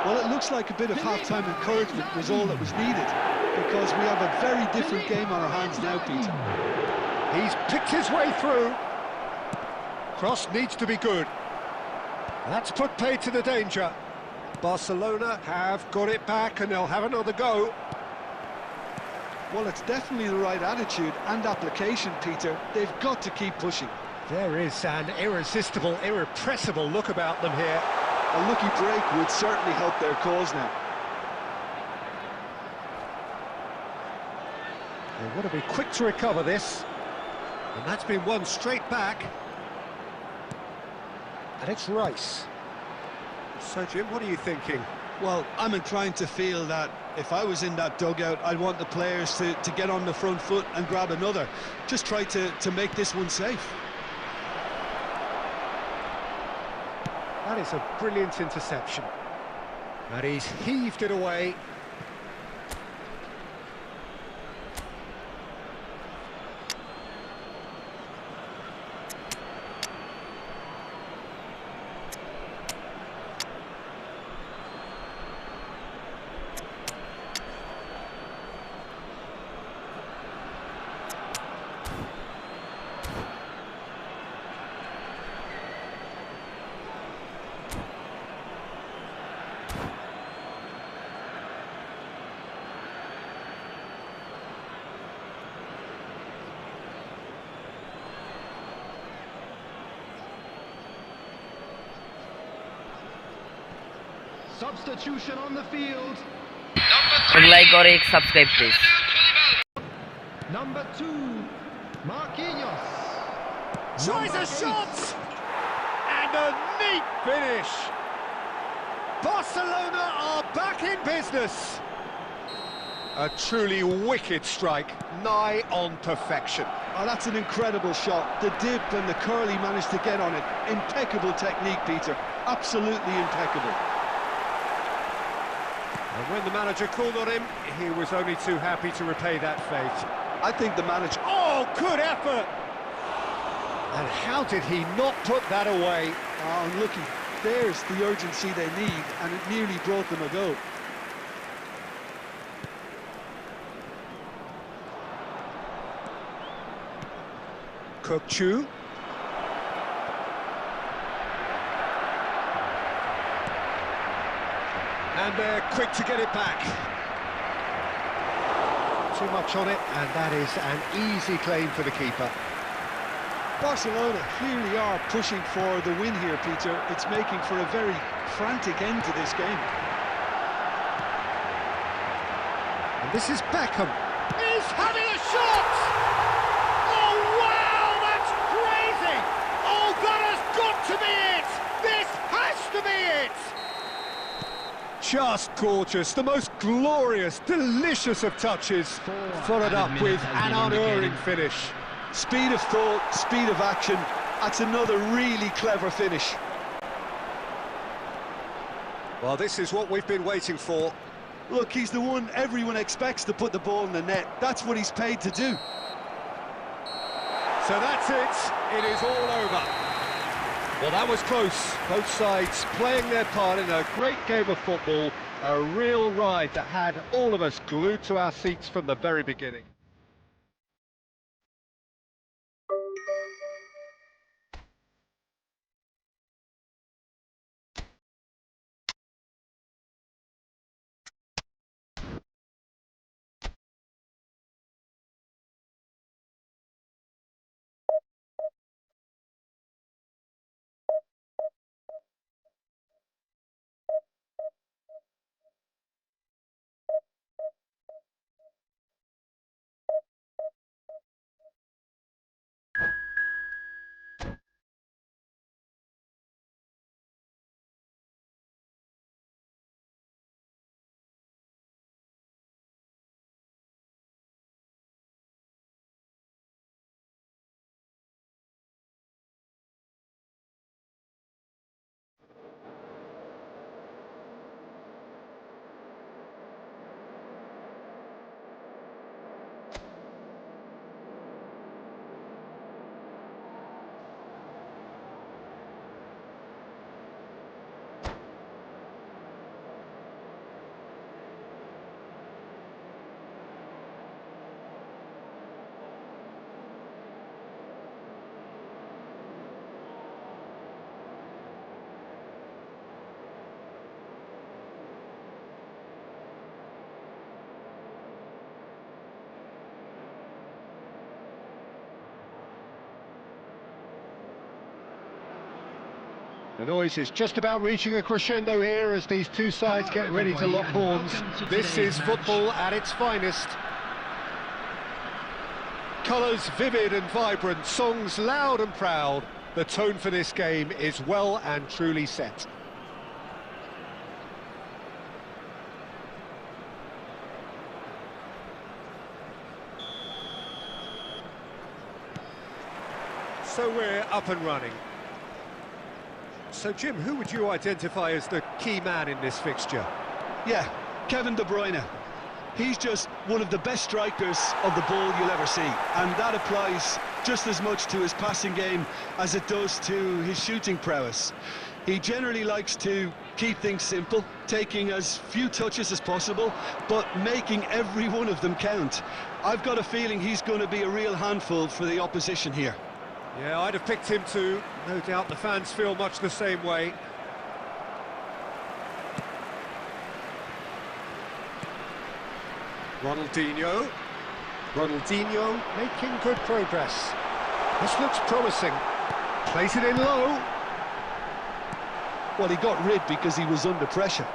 Well, it looks like a bit of half-time encouragement was all that was needed, because we have a very different game on our hands now, Peter. He's picked his way through. Cross needs to be good. That's put paid to the danger. Barcelona have got it back and they'll have another go. Well, it's definitely the right attitude and application, Peter. They've got to keep pushing. There is an irresistible, irrepressible look about them here. A lucky break would certainly help their cause now. They want to be quick to recover this. And that's been won straight back. And it's Rice. So, Jim, what are you thinking? Well, I'm inclined to feel that if I was in that dugout, I'd want the players to get on the front foot and grab another. Just try to make this one safe. That is a brilliant interception. And he's heaved it away. Substitution on the field. एक like और एक subscribe please. Number 2, Marquinhos. Tries a shot! And a neat finish! Barcelona are back in business! A truly wicked strike, nigh on perfection. Oh, that's an incredible shot. The dip and the curl he managed to get on it. Impeccable technique, Peter. Absolutely impeccable. And when the manager called on him, he was only too happy to repay that fate. I think the manager... Oh, good effort! And how did he not put that away? Oh, and looky, there's the urgency they need, and it nearly brought them a goal. Kukçu. And they're quick to get it back. Too much on it, and that is an easy claim for the keeper. Barcelona clearly are pushing for the win here, Peter. It's making for a very frantic end to this game. And this is Beckham. He's having a shot! Oh, wow, that's crazy! Oh, that has got to be it! This has to be it! Just gorgeous, the most glorious, delicious of touches, followed up with an unerring finish. Speed of thought, speed of action. That's another really clever finish. Well, this is what we've been waiting for. Look, he's the one everyone expects to put the ball in the net. That's what he's paid to do. So that's it, it is all over. Well, that was close. Both sides playing their part in a great game of football. A real ride that had all of us glued to our seats from the very beginning. The noise is just about reaching a crescendo here as these two sides get ready to lock horns. This is football at its finest. Colours vivid and vibrant, songs loud and proud. The tone for this game is well and truly set. So we're up and running. So, Jim, who would you identify as the key man in this fixture? Yeah, Kevin De Bruyne. He's just one of the best strikers of the ball you'll ever see, and that applies just as much to his passing game as it does to his shooting prowess. He generally likes to keep things simple, taking as few touches as possible, but making every one of them count. I've got a feeling he's going to be a real handful for the opposition here. Yeah, I'd have picked him too. No doubt the fans feel much the same way. Ronaldinho making good progress. This looks promising. Plays it in low. Well, he got rid because he was under pressure.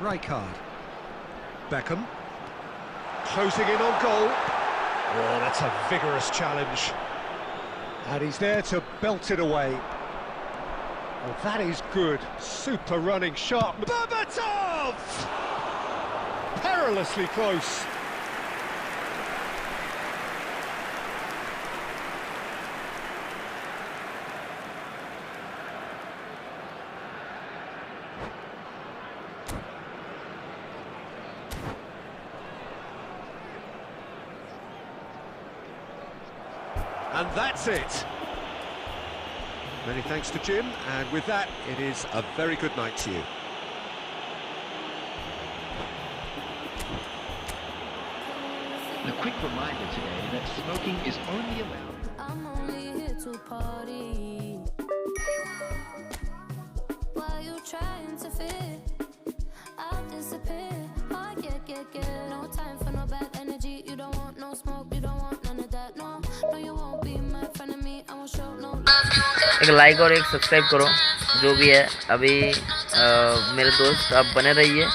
Rijkaard. Beckham. Closing in on goal. Oh, that's a vigorous challenge. And he's there to belt it away. Oh, that is good. Super running, sharp. Berbatov! Perilously close. And that's it. Many thanks to Jim, and with that, it is a very good night to you. A quick reminder today that smoking is only allowed. I'm only here to party. Why you trying to fit? I'll disappear. Oh, yeah. No time for no bad energy. You don't want no smoke, you don't want none of that. No, you won't be my friend of me. I won't show no love. एक like और एक subscribe करो जो भी है अभी मेरे दोस्त आप बने रहिए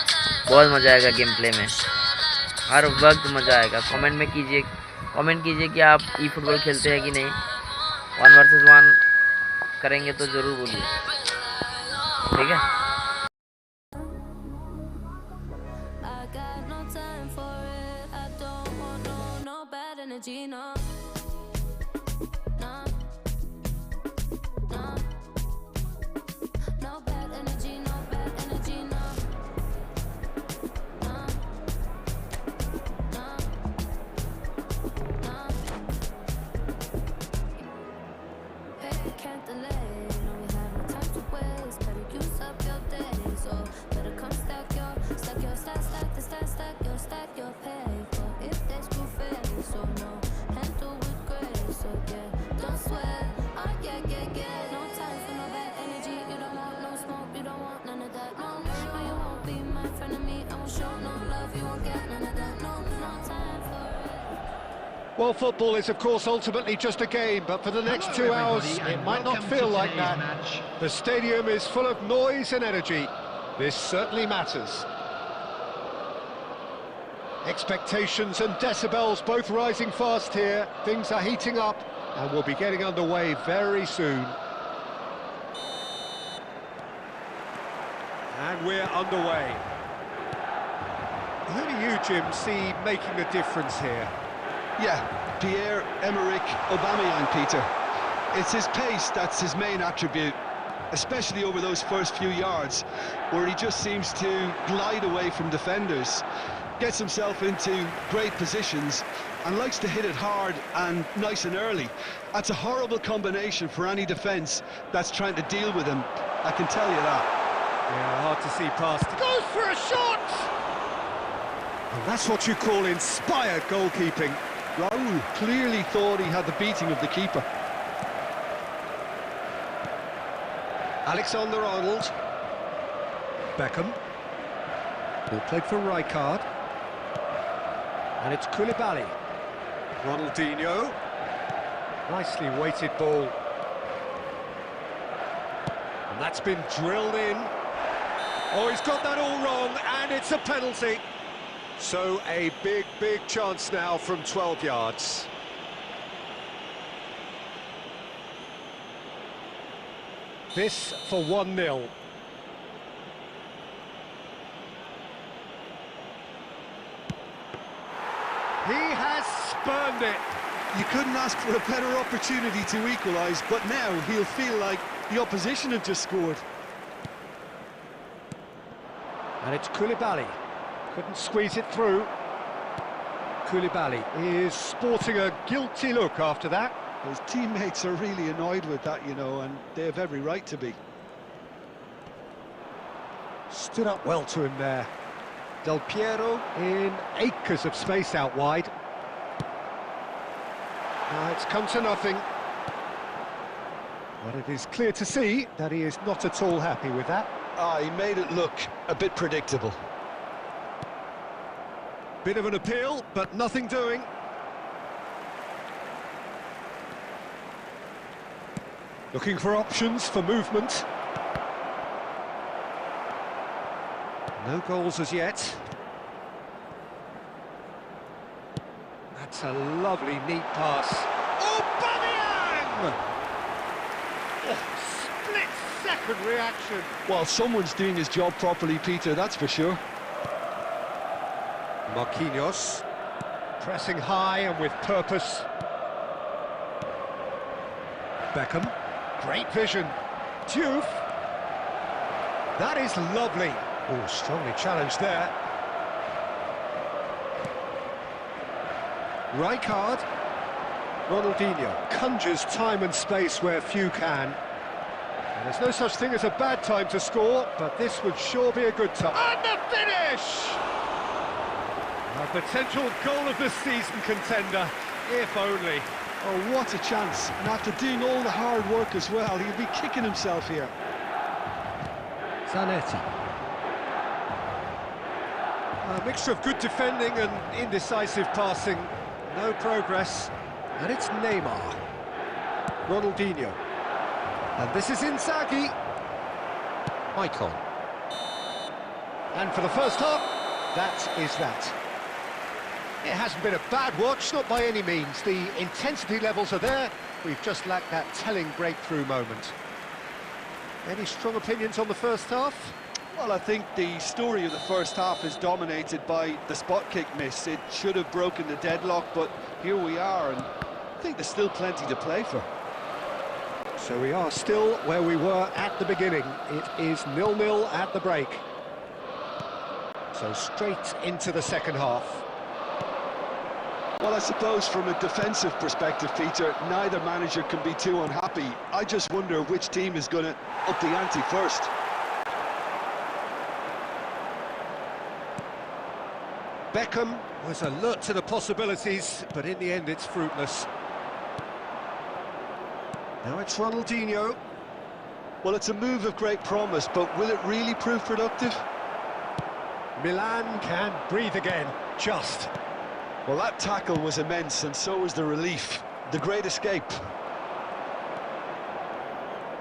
बहुत मज़ा आएगा गेम प्ले में हर वक्त मज़ा आएगा कमेंट कीजिए कि आप ई फुटबॉल खेलते हैं कि नहीं 1 वर्सेस 1 करेंगे तो ज़रूर बोलिए ठीक है I got no time for it. I don't want no bad energy, no. No bad energy, no bad energy, no. Hey, can't delay. No, we have no time to waste. Better use up your days, so better come stack your paper. If they screw face, so no, handle with grace, so yeah, don't sweat. Oh yeah. No time for no bad energy. You don't want no smoke, you don't want none of that. No, you won't be my friend of me. I won't show no love, you won't get none of that. No time for it. Well, football is, of course, ultimately just a game, but for the next 2 hours, it might not feel like that. The stadium is full of noise and energy. This certainly matters. Expectations and decibels both rising fast here. Things are heating up and we'll be getting underway very soon. And we're underway. Who do you, Jim, see making a difference here? Yeah, Pierre-Emerick Aubameyang, Peter. It's his pace that's his main attribute, especially over those first few yards, where he just seems to glide away from defenders, gets himself into great positions, and likes to hit it hard and nice and early. That's a horrible combination for any defence that's trying to deal with him, I can tell you that. Yeah, hard to see past. Goes for a shot! And that's what you call inspired goalkeeping. Raul clearly thought he had the beating of the keeper. Alexander-Arnold. Beckham. Ball played for Rijkaard. And it's Koulibaly. Ronaldinho. Nicely weighted ball. And that's been drilled in. Oh, he's got that all wrong, and it's a penalty. So a big chance now from 12 yards. This for 1-0. He has spurned it. You couldn't ask for a better opportunity to equalise, but now he'll feel like the opposition have just scored. And it's Koulibaly. Couldn't squeeze it through. Koulibaly is sporting a guilty look after that. His teammates are really annoyed with that, you know, and they have every right to be. Stood up well to him there. Del Piero in acres of space out wide. Now it's come to nothing. But it is clear to see that he is not at all happy with that. He made it look a bit predictable. Bit of an appeal, but nothing doing. Looking for options for movement. No goals as yet. That's a lovely, neat pass. Oh, Bamiyang! Oh, split-second reaction. Well, someone's doing his job properly, Peter, that's for sure. Marquinhos, pressing high and with purpose. Beckham, great vision. Diouf. That is lovely. Oh, strongly challenged there. Rijkaard. Ronaldinho conjures time and space where few can. And there's no such thing as a bad time to score, but this would sure be a good time. And the finish! A potential goal of the season contender, if only. Oh, what a chance. And after doing all the hard work as well, he'll be kicking himself here. Zanetti. A mixture of good defending and indecisive passing. No progress. And it's Neymar. Ronaldinho. And this is Inzaghi. Icon. And for the first half, that is that. It hasn't been a bad watch, not by any means. The intensity levels are there. We've just lacked that telling breakthrough moment. Any strong opinions on the first half? Well, I think the story of the first half is dominated by the spot kick miss. It should have broken the deadlock, but here we are, and I think there's still plenty to play for. So we are still where we were at the beginning. It is 0-0 at the break. So straight into the second half. Well, I suppose from a defensive perspective, Peter, neither manager can be too unhappy. I just wonder which team is going to up the ante first. Beckham was alert to the possibilities, but in the end it's fruitless. Now it's Ronaldinho. Well, it's a move of great promise, but will it really prove productive? Milan can breathe again, just. Well, that tackle was immense, and so was the relief. The great escape.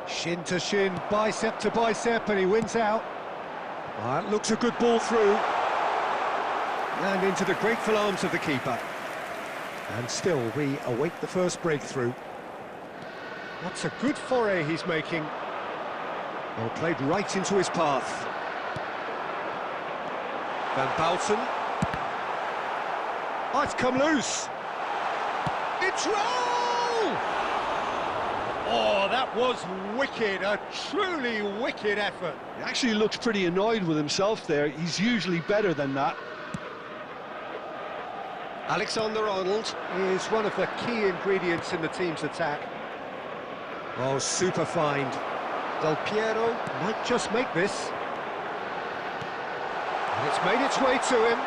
Shin to shin, bicep to bicep, and he wins out. That looks a good ball through. And into the grateful arms of the keeper. And still, we await the first breakthrough. That's a good foray he's making. Well, played right into his path. Van Bouten. Oh, it's come loose. It's roll! Oh, that was wicked, a truly wicked effort. He actually looks pretty annoyed with himself there. He's usually better than that. Alexander-Arnold is one of the key ingredients in the team's attack. Oh, super find. Del Piero might just make this. And it's made its way to him.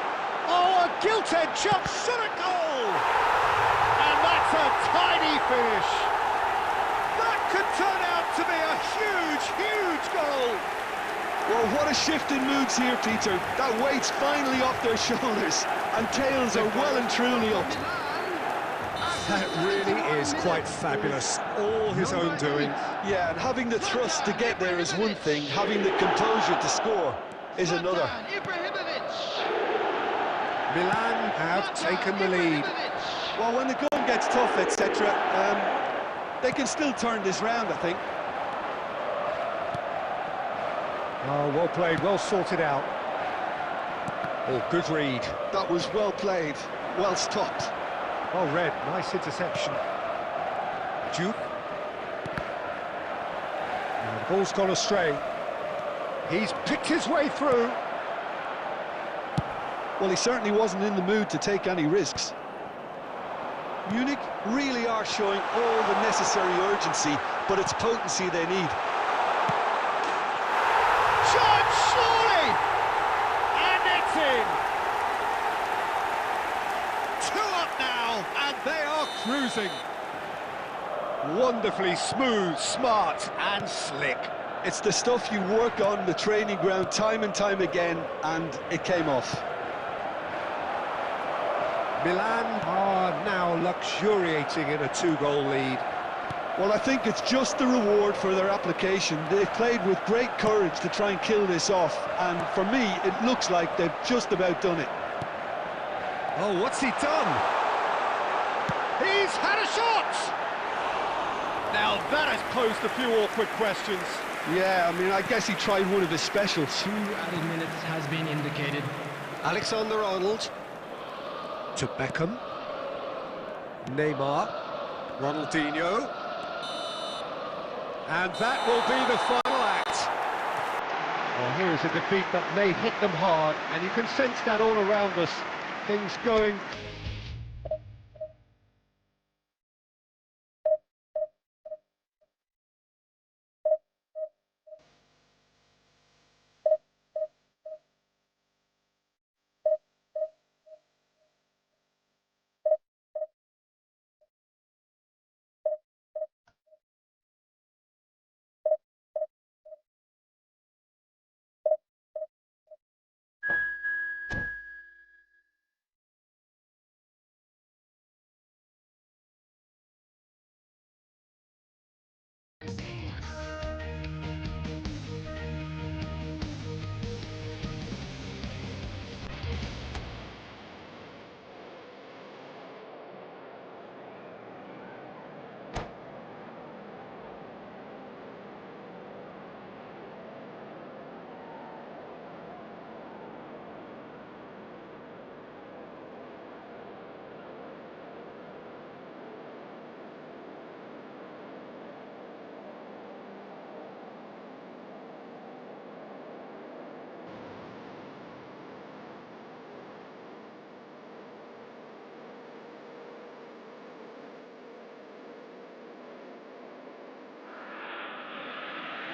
Oh, a gilt-edged jump, shot a goal! And that's a tiny finish. That could turn out to be a huge, huge goal. Well, what a shift in moods here, Peter. That weight's finally off their shoulders, and tails are well and truly up. That really is quite fabulous. All his own doing. Yeah, and having the thrust to get there is one thing, having the composure to score is another. Milan have taken the lead. Well, when the going gets tough, etc., they can still turn this round, I think. Oh, well played, well sorted out. Oh, good read. That was well played, well stopped. Well read, nice interception. Duke. And the ball's gone astray. He's picked his way through. Well, he certainly wasn't in the mood to take any risks. Munich really are showing all the necessary urgency, but it's potency they need. Shot, surely! And it's in! 2 up now, and they are cruising. Wonderfully smooth, smart, and slick. It's the stuff you work on the training ground time and time again, and it came off. Milan are now luxuriating in a 2-goal lead. Well, I think it's just the reward for their application. They've played with great courage to try and kill this off, and for me, it looks like they've just about done it. Oh, what's he done? He's had a shot! Now that has posed a few awkward questions. Yeah, I mean, I guess he tried one of his specials. 2 added minutes has been indicated. Alexander-Arnold to Beckham. Neymar. Ronaldinho. And that will be the final act. Well, here is a defeat that may hit them hard, and you can sense that all around us. Things going...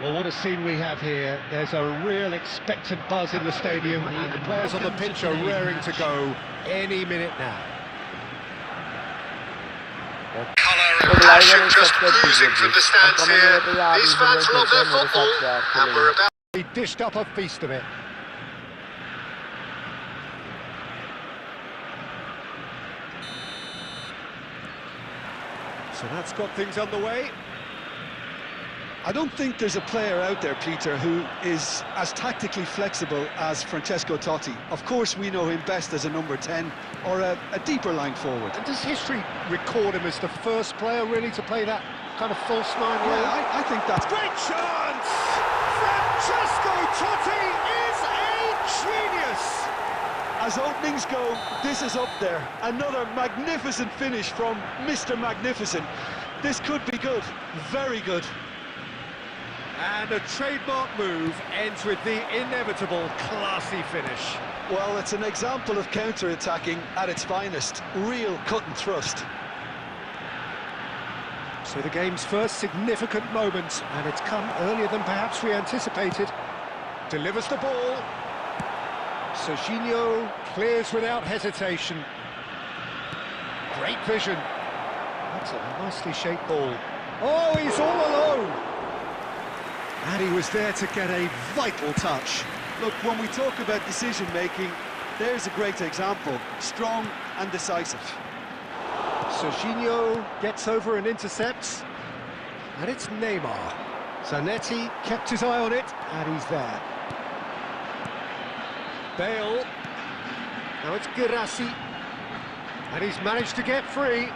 Well, what a scene we have here. There's a real expectant buzz in the stadium, and the players on the pitch are raring to go any minute now. Colour and passion just cruising from the stands here. These fans love their football, and we're about... He dished up a feast of it. So that's got things underway. I don't think there's a player out there, Peter, who is as tactically flexible as Francesco Totti. Of course, we know him best as a number 10 or a deeper line forward. And does history record him as the first player really to play that kind of false nine role? Yeah, I think that's... Great chance! Francesco Totti is a genius! As openings go, this is up there. Another magnificent finish from Mr. Magnificent. This could be good, very good. And a trademark move ends with the inevitable classy finish. Well, it's an example of counter-attacking at its finest. Real cut and thrust. So the game's first significant moment, and it's come earlier than perhaps we anticipated. Delivers the ball. Serginho clears without hesitation. Great vision. That's a nicely shaped ball. Oh, he's all alone. And he was there to get a vital touch. Look, when we talk about decision-making, there's a great example. Strong and decisive. Serginho gets over and intercepts. And it's Neymar. Zanetti kept his eye on it, and he's there. Bale. Now it's Girassi. And he's managed to get free.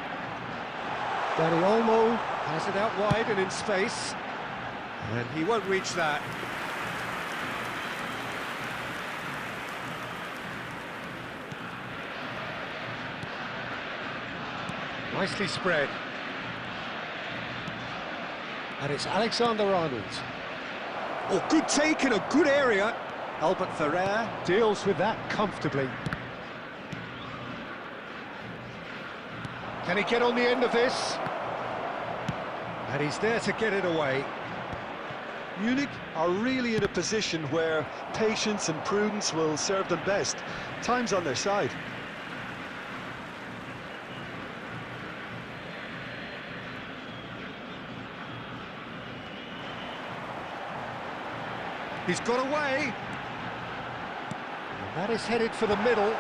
Dani Olmo has it out wide and in space. And he won't reach that. Nicely spread. And it's Alexander-Arnold. Oh, good take in a good area. Albert Ferrer deals with that comfortably. Can he get on the end of this? And he's there to get it away. Munich are really in a position where patience and prudence will serve them best. Time's on their side. He's got away. And that is headed for the middle.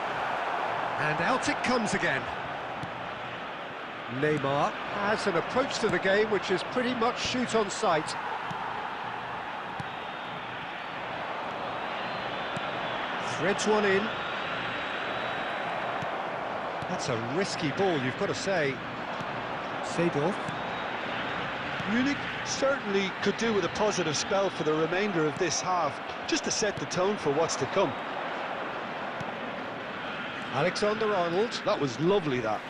And out it comes again. Neymar has an approach to the game which is pretty much shoot on sight. Threads one in. That's a risky ball, you've got to say. Seedorf. Munich certainly could do with a positive spell for the remainder of this half, just to set the tone for what's to come. Alexander-Arnold. That was lovely, that.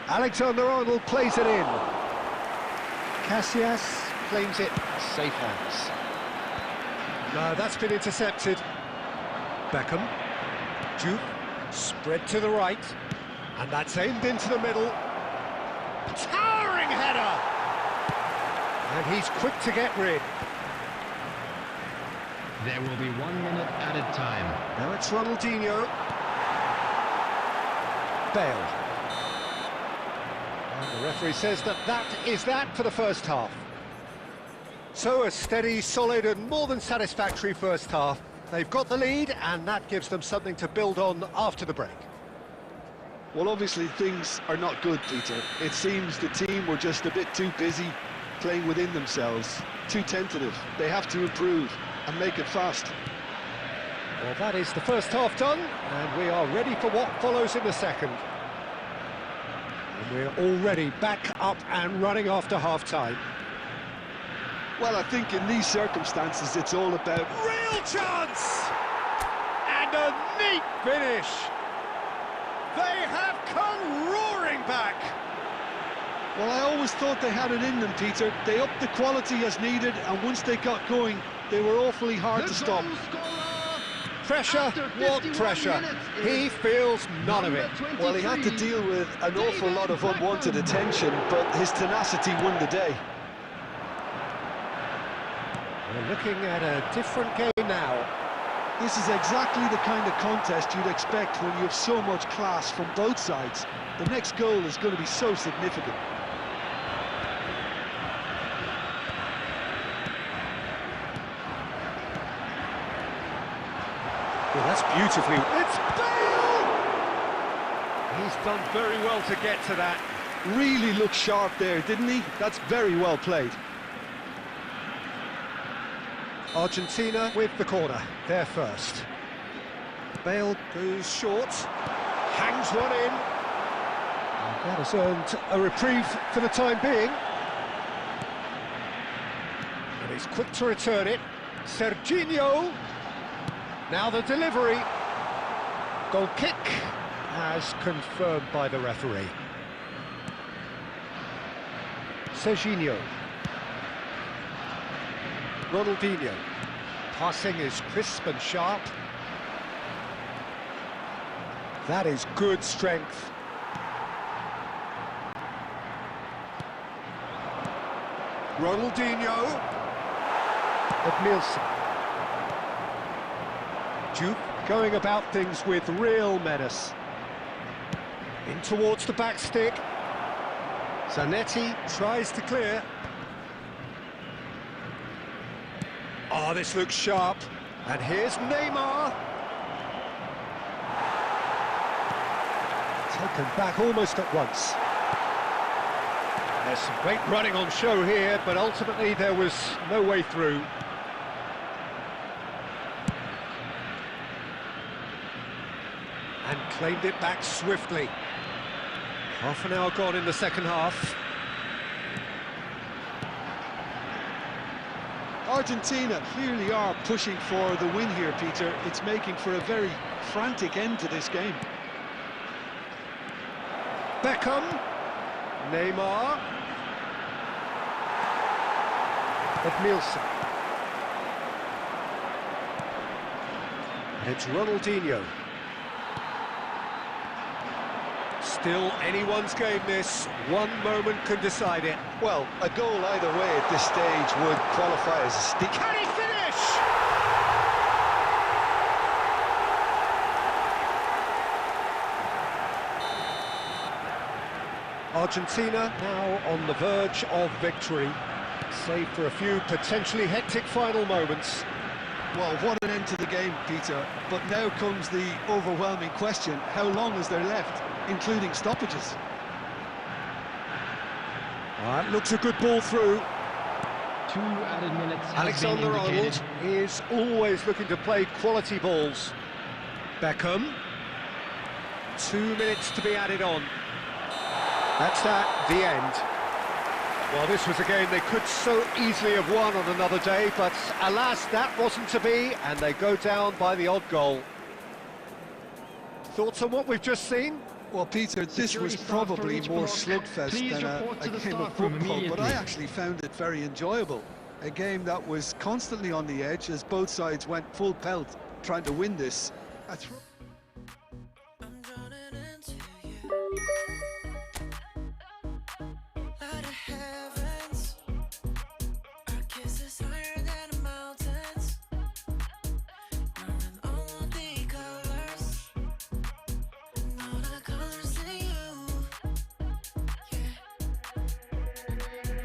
Alexander-Arnold plays it in. Casillas claims it. Safe hands. No, that's been intercepted. Beckham. Juve. Spread to the right. And that's aimed into the middle. Towering header! And he's quick to get rid. There will be 1 minute added time. Now it's Ronaldinho. Bale. And the referee says that is that for the first half. So a steady, solid and more than satisfactory first half. They've got the lead and that gives them something to build on after the break. Well, obviously things are not good, Peter. It seems the team were just a bit too busy playing within themselves, too tentative. They have to improve and make it fast. Well, that is the first half done, and we are ready for what follows in the second. And we're already back up and running after half-time. Well, I think in these circumstances it's all about... Real chance! And a neat finish! They have come roaring back! Well, I always thought they had it in them, Peter. They upped the quality as needed, and once they got going, they were awfully hard to stop. Pressure, what pressure? He feels none of it. Well, he had to deal with an awful lot of unwanted attention, but his tenacity won the day. We're looking at a different game now. This is exactly the kind of contest you'd expect when you have so much class from both sides. The next goal is going to be so significant. Well, that's beautifully... It's Bale! He's done very well to get to that. Really looked sharp there, didn't he? That's very well played. Argentina with the corner, they're first. Bale goes short, hangs one in. And that has earned a reprieve for the time being. And he's quick to return it. Serginho. Now the delivery. Goal kick as confirmed by the referee. Serginho. Ronaldinho. Passing is crisp and sharp. That is good strength. Ronaldinho. Edmilson. Juve going about things with real menace. In towards the back stick. Zanetti tries to clear. Oh, this looks sharp. And here's Neymar. Taken back almost at once. There's some great running on show here, but ultimately there was no way through. And claimed it back swiftly. Half an hour gone in the second half. Argentina clearly are pushing for the win here, Peter. It's making for a very frantic end to this game. Beckham. Neymar. Edmilson. And it's Ronaldinho. Still anyone's game this. One moment can decide it. Well, a goal either way at this stage would qualify as a steal. Can he finish? Argentina now on the verge of victory, save for a few potentially hectic final moments. Well, what an end to the game, Peter. But now comes the overwhelming question: how long is there left, including stoppages? Looks a good ball through. 2 added minutes has been Alexander-Arnold indicated. is always looking to play quality balls. Beckham. 2 minutes to be added on. That's that, the end. Well, this was a game they could so easily have won on another day, but alas, that wasn't to be, and they go down by the odd goal. Thoughts on what we've just seen? Well, Peter, this was Security staff for probably each more block. slugfest Please than report a to the game of staff room football, but I immediately. actually found it very enjoyable. A game that was constantly on the edge as both sides went full pelt trying to win this. I'm drowning into you. Light of heavens. Our kiss is higher than the mountains. Knowing all the colors. And all the colors in you. Yeah.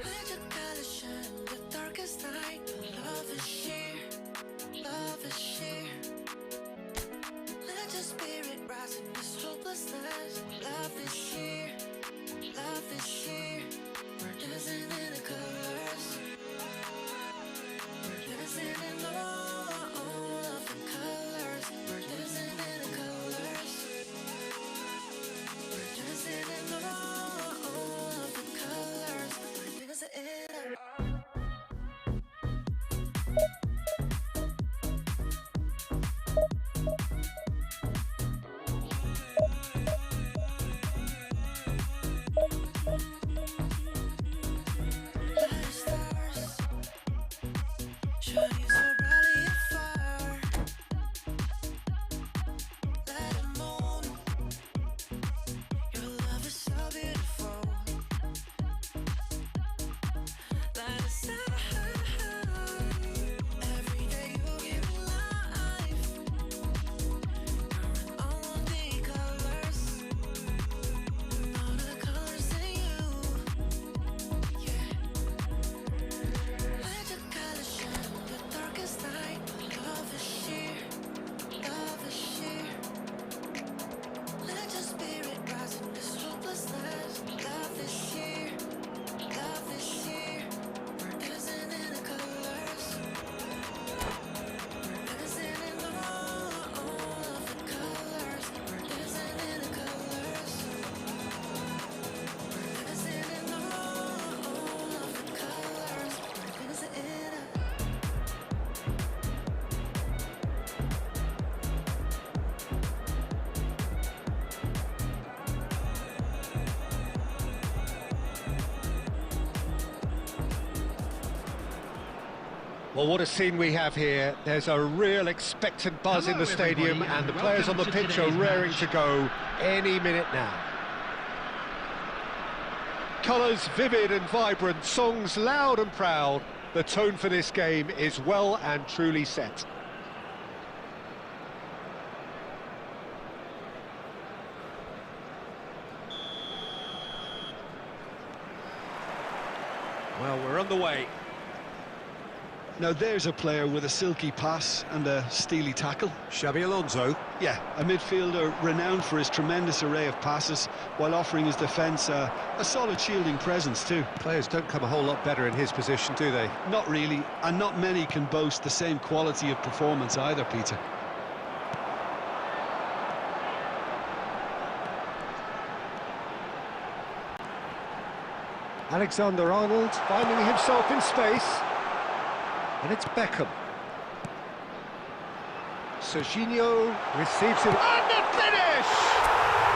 Let your colors shine in the darkest night. Love is sheer. Love is sheer. Let your spirit rise in this hopelessness. Love is sheer, love is sheer. We're dancing in the colors. We're dancing in all of the colors. We're dancing in the colors. We're dancing in all of the colors. We're dancing in stars, shining so brightly afar. Let it moon, your love is so beautiful. Let it shine. Every day you give me life. Knowing all the colors, and all the colors in you. Yeah. Let your colors shine in the darkest night. Love is sheer, love is sheer. Let your spirit rise in this hopelessness. Love is sheer, love is sheer. We're dancing in the colors. We're dancing in all of the colors. We're dancing in the colors. We're dancing in all of the colors. We're dancing in a Well, what a scene we have here. There's a real expectant buzz in Hello, the stadium, everybody, and the and players on the welcome to pitch are today's raring match. to go any minute now. Colours vivid and vibrant, songs loud and proud. The tone for this game is well and truly set. Well, we're on the way. Now there's a player with a silky pass and a steely tackle. Xabi Alonso. Yeah, a midfielder renowned for his tremendous array of passes while offering his defence a solid shielding presence too. Players don't come a whole lot better in his position, do they? Not really, and not many can boast the same quality of performance either, Peter. Alexander-Arnold finding himself in space. And it's Beckham. Serginho receives it. And the finish!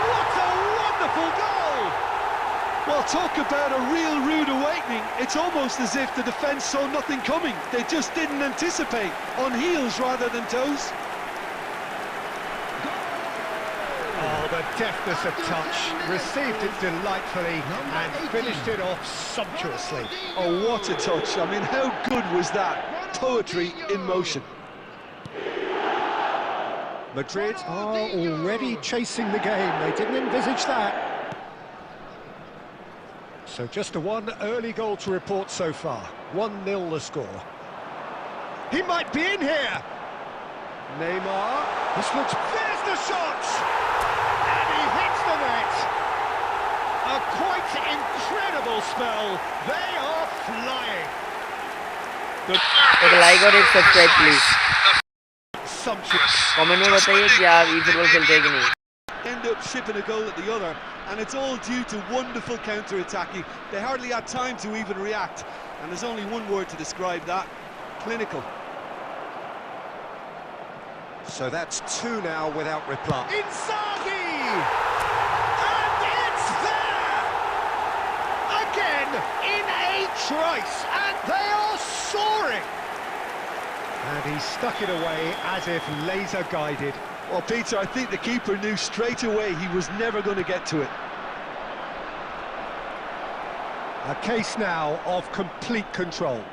What a wonderful goal! Well, talk about a real rude awakening. It's almost as if the defence saw nothing coming. They just didn't anticipate, on heels rather than toes. Oh, the deftness of touch. Received it delightfully and finished it off sumptuously. Oh, what a touch. I mean, how good was that? Poetry in motion. Madrid are already chasing the game. They didn't envisage that. So just the one early goal to report so far. 1-0 the score. He might be in here. Neymar. This looks... There's the shot! And he hits the net. A quite incredible spell. They are flying. एक like और एक subscribe please. Sumptuous. Comment में बताइए कि आप eFootball खेलते हैं कि नहीं। End up shipping a goal at the other, and it's all due to wonderful counter-attacking. They hardly had time to even react, and there's only one word to describe that: clinical. So that's 2 now without reply. Inzaghi! And it's there! Again, in a trice, and they are soaring! And he stuck it away as if laser-guided. Well, Peter, I think the keeper knew straight away he was never going to get to it. A case now of complete control.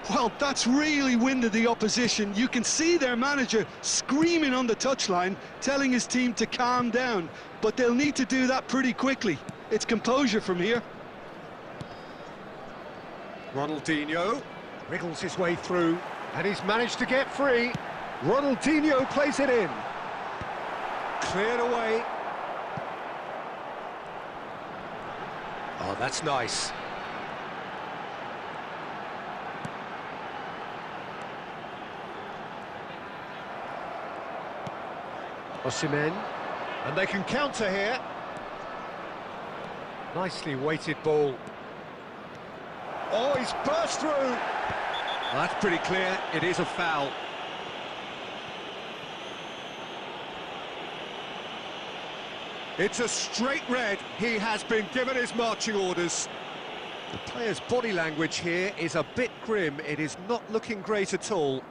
Well, that's really winded the opposition. You can see their manager screaming on the touchline, telling his team to calm down. But they'll need to do that pretty quickly. It's composure from here. Ronaldinho wriggles his way through, and he's managed to get free. Ronaldinho plays it in. Cleared away. Oh, that's nice. Osimhen, and they can counter here. Nicely weighted ball. Oh, he's burst through. Well, that's pretty clear. It is a foul. It's a straight red. He has been given his marching orders. The player's body language here is a bit grim. It is not looking great at all.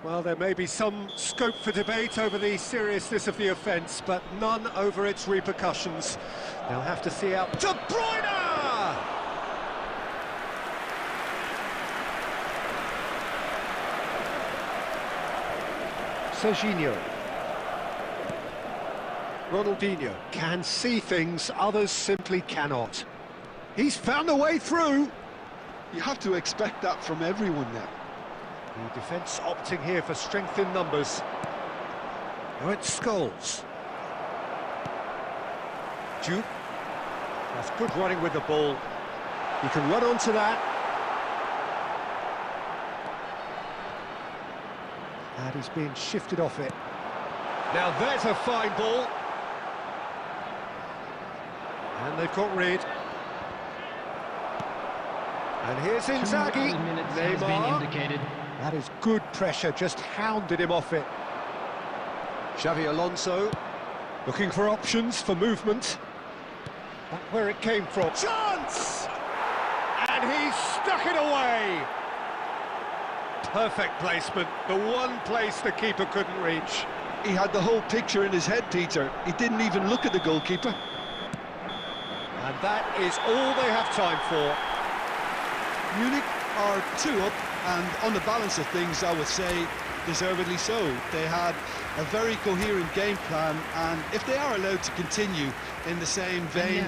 Well, there may be some scope for debate over the seriousness of the offence, but none over its repercussions. They'll have to see out. De Bruyne! Serginho. Ronaldinho can see things others simply cannot. He's found a way through. You have to expect that from everyone now. The defence opting here for strength in numbers. Now it's Scholes. Duke. That's good running with the ball. He can run onto that. And he's being shifted off it. Now there's a fine ball. And they've got rid. And here's Inzaghi. Neymar. That is good pressure, just hounded him off it. Xavi Alonso looking for options for movement. That's where it came from. Chance! And he stuck it away. Perfect placement, the one place the keeper couldn't reach. He had the whole picture in his head, Peter. He didn't even look at the goalkeeper. And that is all they have time for. Munich are 2 up, and on the balance of things, I would say deservedly so. They had a very coherent game plan, and if they are allowed to continue in the same vein,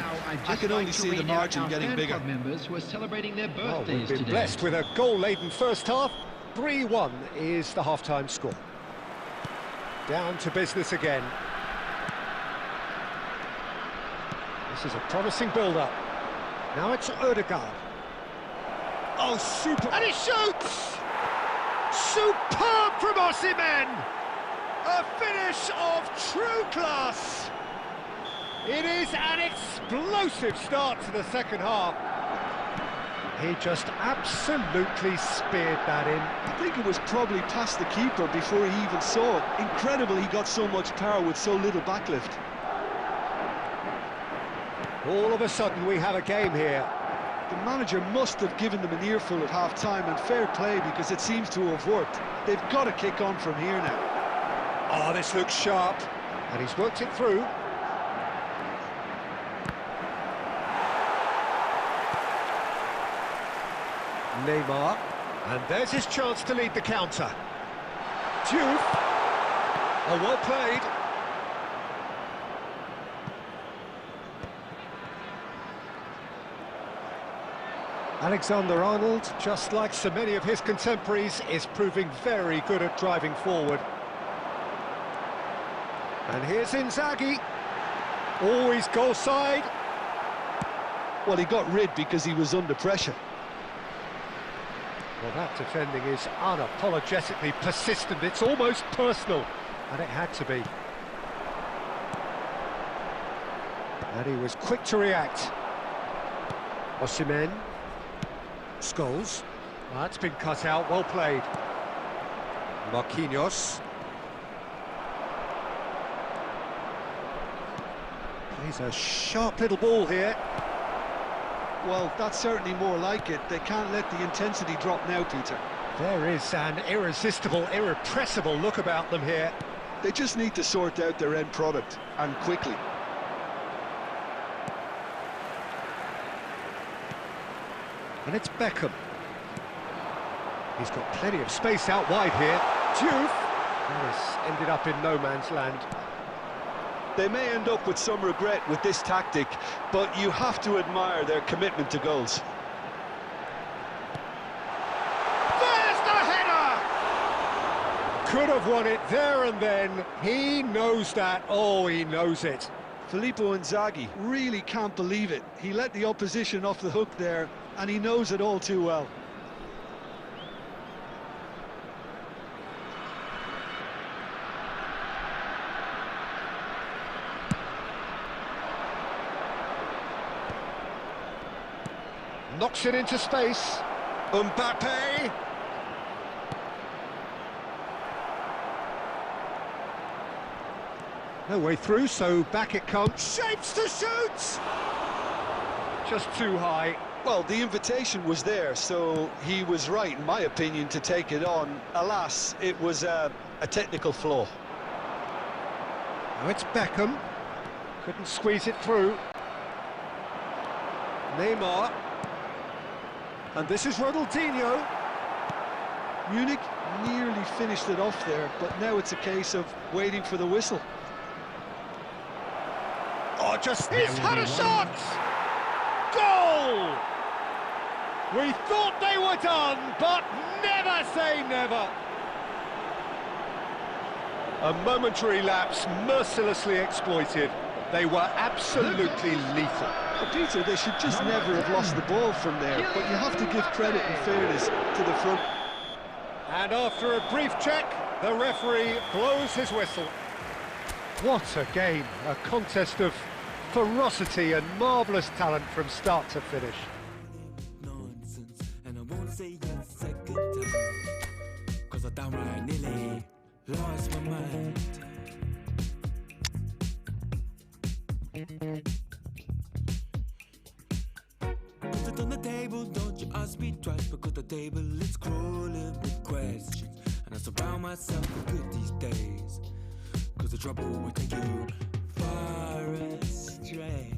I can only see the margin getting bigger. Members who are celebrating their Well, birthdays we've been today. blessed with a goal-laden first half. 3-1 is the half-time score. Down to business again. This is a promising build-up. Now it's Odegaard. Oh, super! And he shoots! Superb from Osimhen! A finish of true class! It is an explosive start to the second half. He just absolutely speared that in. I think it was probably past the keeper before he even saw it. Incredible he got so much power with so little backlift. All of a sudden we have a game here. The manager must have given them an earful at half-time, and fair play because it seems to have worked. They've got to kick on from here now. Oh, this looks sharp. And he's worked it through. Neymar. And there's his chance to lead the counter. Diouf. Oh, well played. Alexander-Arnold, just like so many of his contemporaries, is proving very good at driving forward. And here's Inzaghi. Always goal side. Well, he got rid because he was under pressure. Well, that defending is unapologetically persistent. It's almost personal, and it had to be. And he was quick to react. Osimhen. Scholes. That's been cut out, well played. Marquinhos. Plays a sharp little ball here. Well, that's certainly more like it. They can't let the intensity drop now, Peter. There is an irresistible, irrepressible look about them here. They just need to sort out their end product, and quickly. And it's Beckham. He's got plenty of space out wide here. Diouf. That has ended up in no man's land. They may end up with some regret with this tactic, but you have to admire their commitment to goals. There's the header! Could have won it there and then. He knows that. Oh, he knows it. Filippo Inzaghi really can't believe it. He let the opposition off the hook there, and he knows it all too well. Knocks it into space. Mbappe. No way through, so back it comes. Shapes to shoot! Just too high. Well, the invitation was there, so he was right, in my opinion, to take it on. Alas, it was a technical flaw. Now it's Beckham. Couldn't squeeze it through. Neymar. And this is Ronaldinho. Munich nearly finished it off there, but now it's a case of waiting for the whistle. Oh, he's had a shot! Goal! We thought they were done, but never say never. A momentary lapse mercilessly exploited. They were absolutely lethal. Peter, they should just never have lost the ball from there, but you have to give credit and fairness to the front. And after a brief check, the referee blows his whistle. What a game, a contest of ferocity and marvellous talent from start to finish. Nonsense, and I won't say a second time, 'cause I downright nearly lost my mind. Put it on the table, don't you ask me twice, because the table is crawling with questions, and I surround myself with good these days, 'cause the trouble will take you far astray,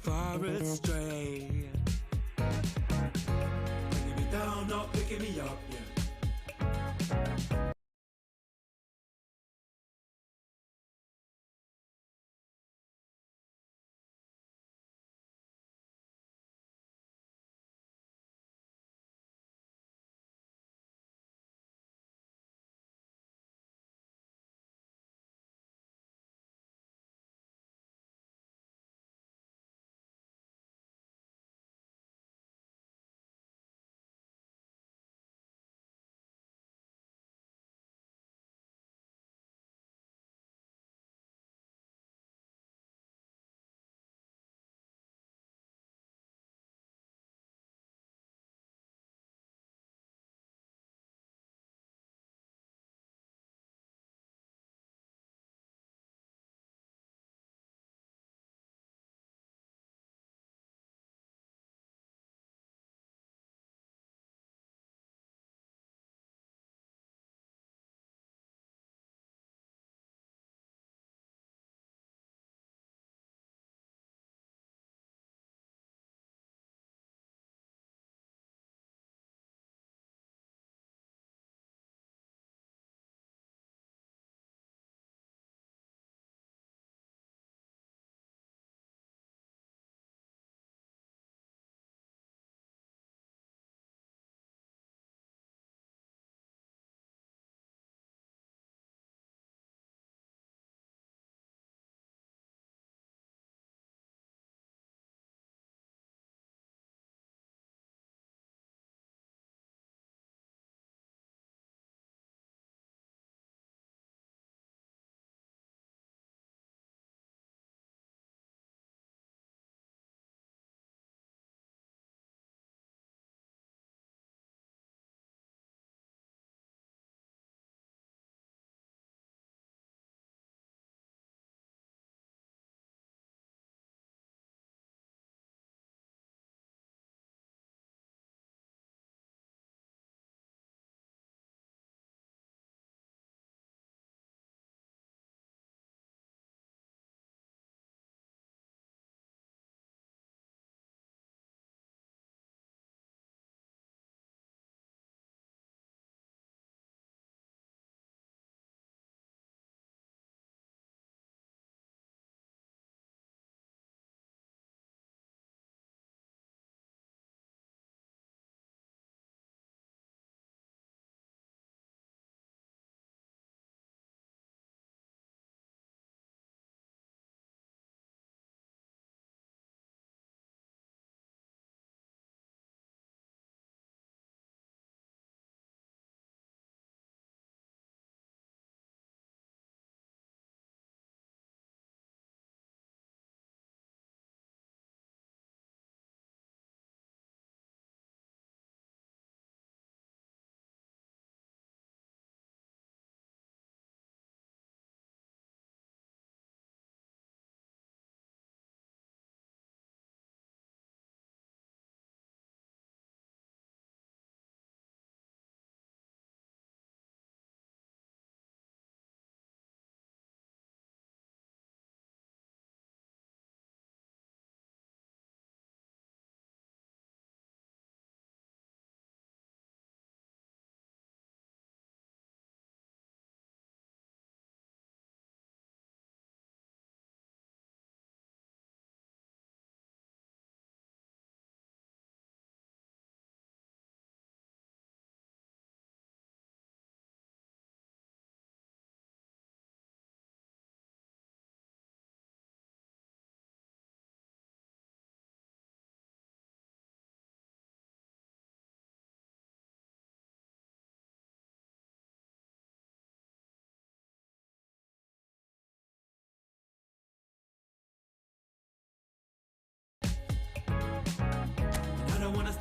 far astray. Bringing me down, not picking me up, yeah.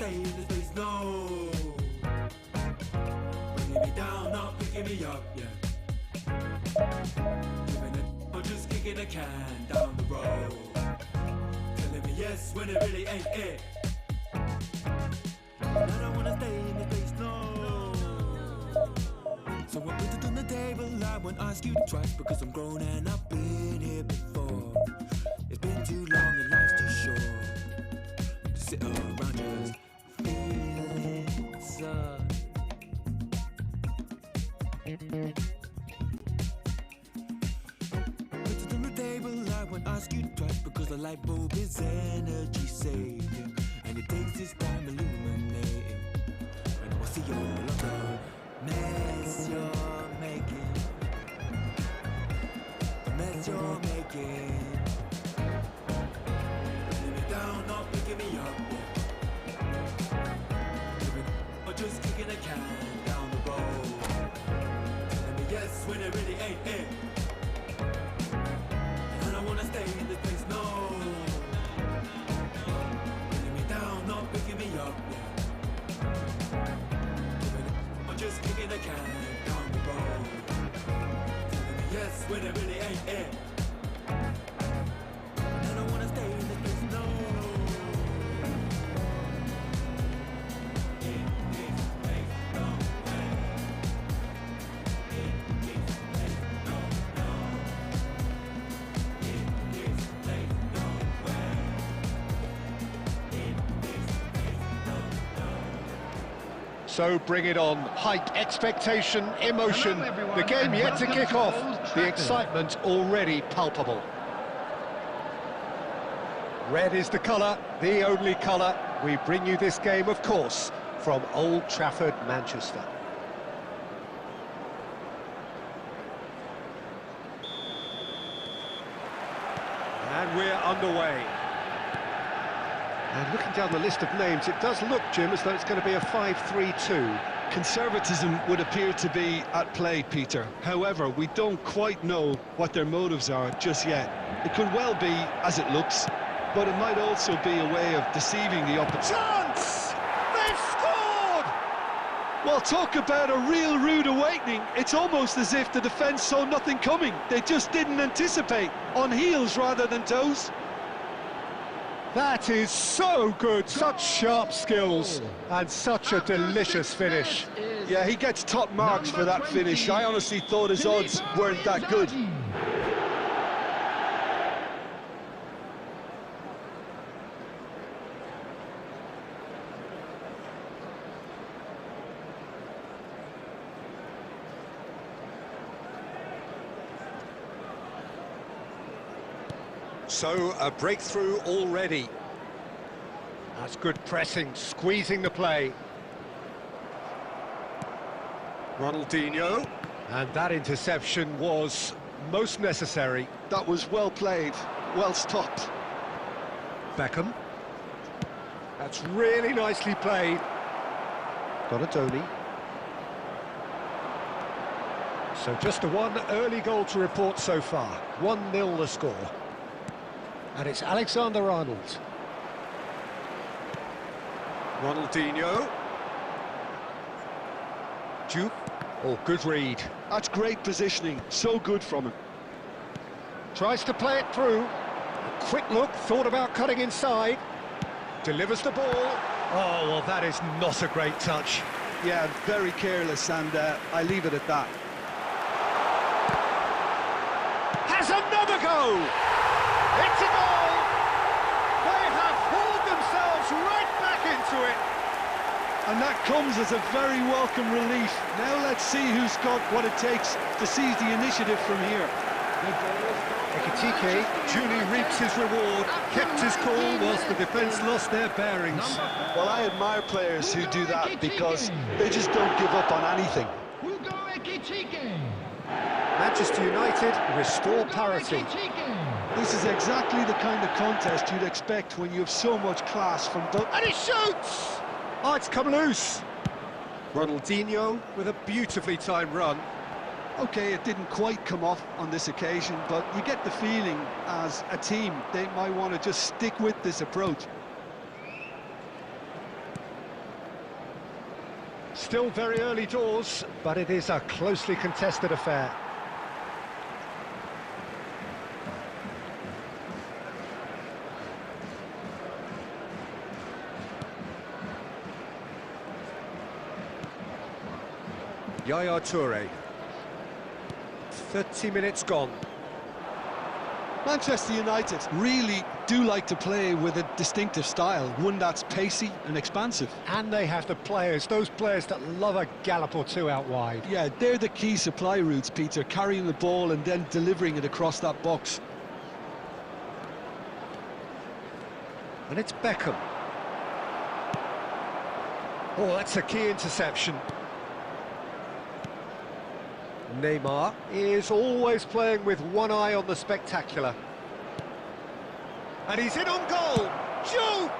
stay in this place, no. Bringing me down, not picking me up, yeah. Giving it, or just kicking a can down the road. Telling me yes when it really ain't it. I don't wanna stay in this place, no. So I put it on the table, I won't ask you twice because I'm grown and I've been here before. It's been too long and life's too short to sit around just feeling sad. Put it on the table, I won't ask you twice because the light bulb is energy saving and it takes its time illuminating. And I will see all of the mess you're making, the mess you're making. Bringing me down, not picking me up, yeah. Or just kicking a can down the road. Telling me yes when it really ain't it. And I don't wanna stay in this place, no. Bringing me down, not picking me up, yeah. Just kicking a can down the road. Telling me yes when it really ain't it. And I don't wanna stay in this place, no. In this place, no way. In this place, no, no. In this place, no way. In this place, no, no. So bring it on. Hype, expectation, emotion. The game yet to kick off. The excitement already palpable. Red is the colour, the only colour. We bring you this game, of course, from Old Trafford, Manchester. And we're underway. And looking down the list of names, it does look, Jim, as though it's going to be a 5-3-2. Conservatism would appear to be at play, Peter. However, we don't quite know what their motives are just yet. It could well be as it looks, but it might also be a way of deceiving the opposition. Chance! They've scored! Well, talk about a real rude awakening. It's almost as if the defence saw nothing coming. They just didn't anticipate, on heels rather than toes. That is so good, such sharp skills, and such a delicious finish. Yeah, he gets top marks for that finish. I honestly thought his odds weren't that good. So, a breakthrough already. That's good pressing, squeezing the play. Ronaldinho. And that interception was most necessary. That was well played, well stopped. Beckham. That's really nicely played. Donatoni. So just a one early goal to report so far. 1-0 the score. And it's Alexander-Arnold. Ronaldinho. Juke. Oh, good read. That's great positioning, so good from him. Tries to play it through. A quick look, thought about cutting inside. Delivers the ball. Oh, well, that is not a great touch. Yeah, very careless, and I leave it at that. Has another go! It's a goal! They have hauled themselves right back into it. And that comes as a very welcome relief. Now let's see who's got what it takes to seize the initiative from here. Ekitike duly reaps his reward, kept his cool whilst the defence lost their bearings. Well, I admire players who do that because they just don't give up on anything. Manchester United restore parity. This is exactly the kind of contest you'd expect when you have so much class from both. And he shoots! Oh, it's come loose. Ronaldinho with a beautifully timed run. Okay, it didn't quite come off on this occasion, but you get the feeling as a team they might want to just stick with this approach. still very early doors, but it is a closely contested affair. Yaya Toure. 30 minutes gone. Manchester United really do like to play with a distinctive style, one that's pacey and expansive. And they have the players, those players that love a gallop or two out wide. Yeah, they're the key supply routes, Peter, carrying the ball and then delivering it across that box. And it's Beckham. Oh, that's a key interception. Neymar is always playing with one eye on the spectacular. And he's in on goal. Shoot!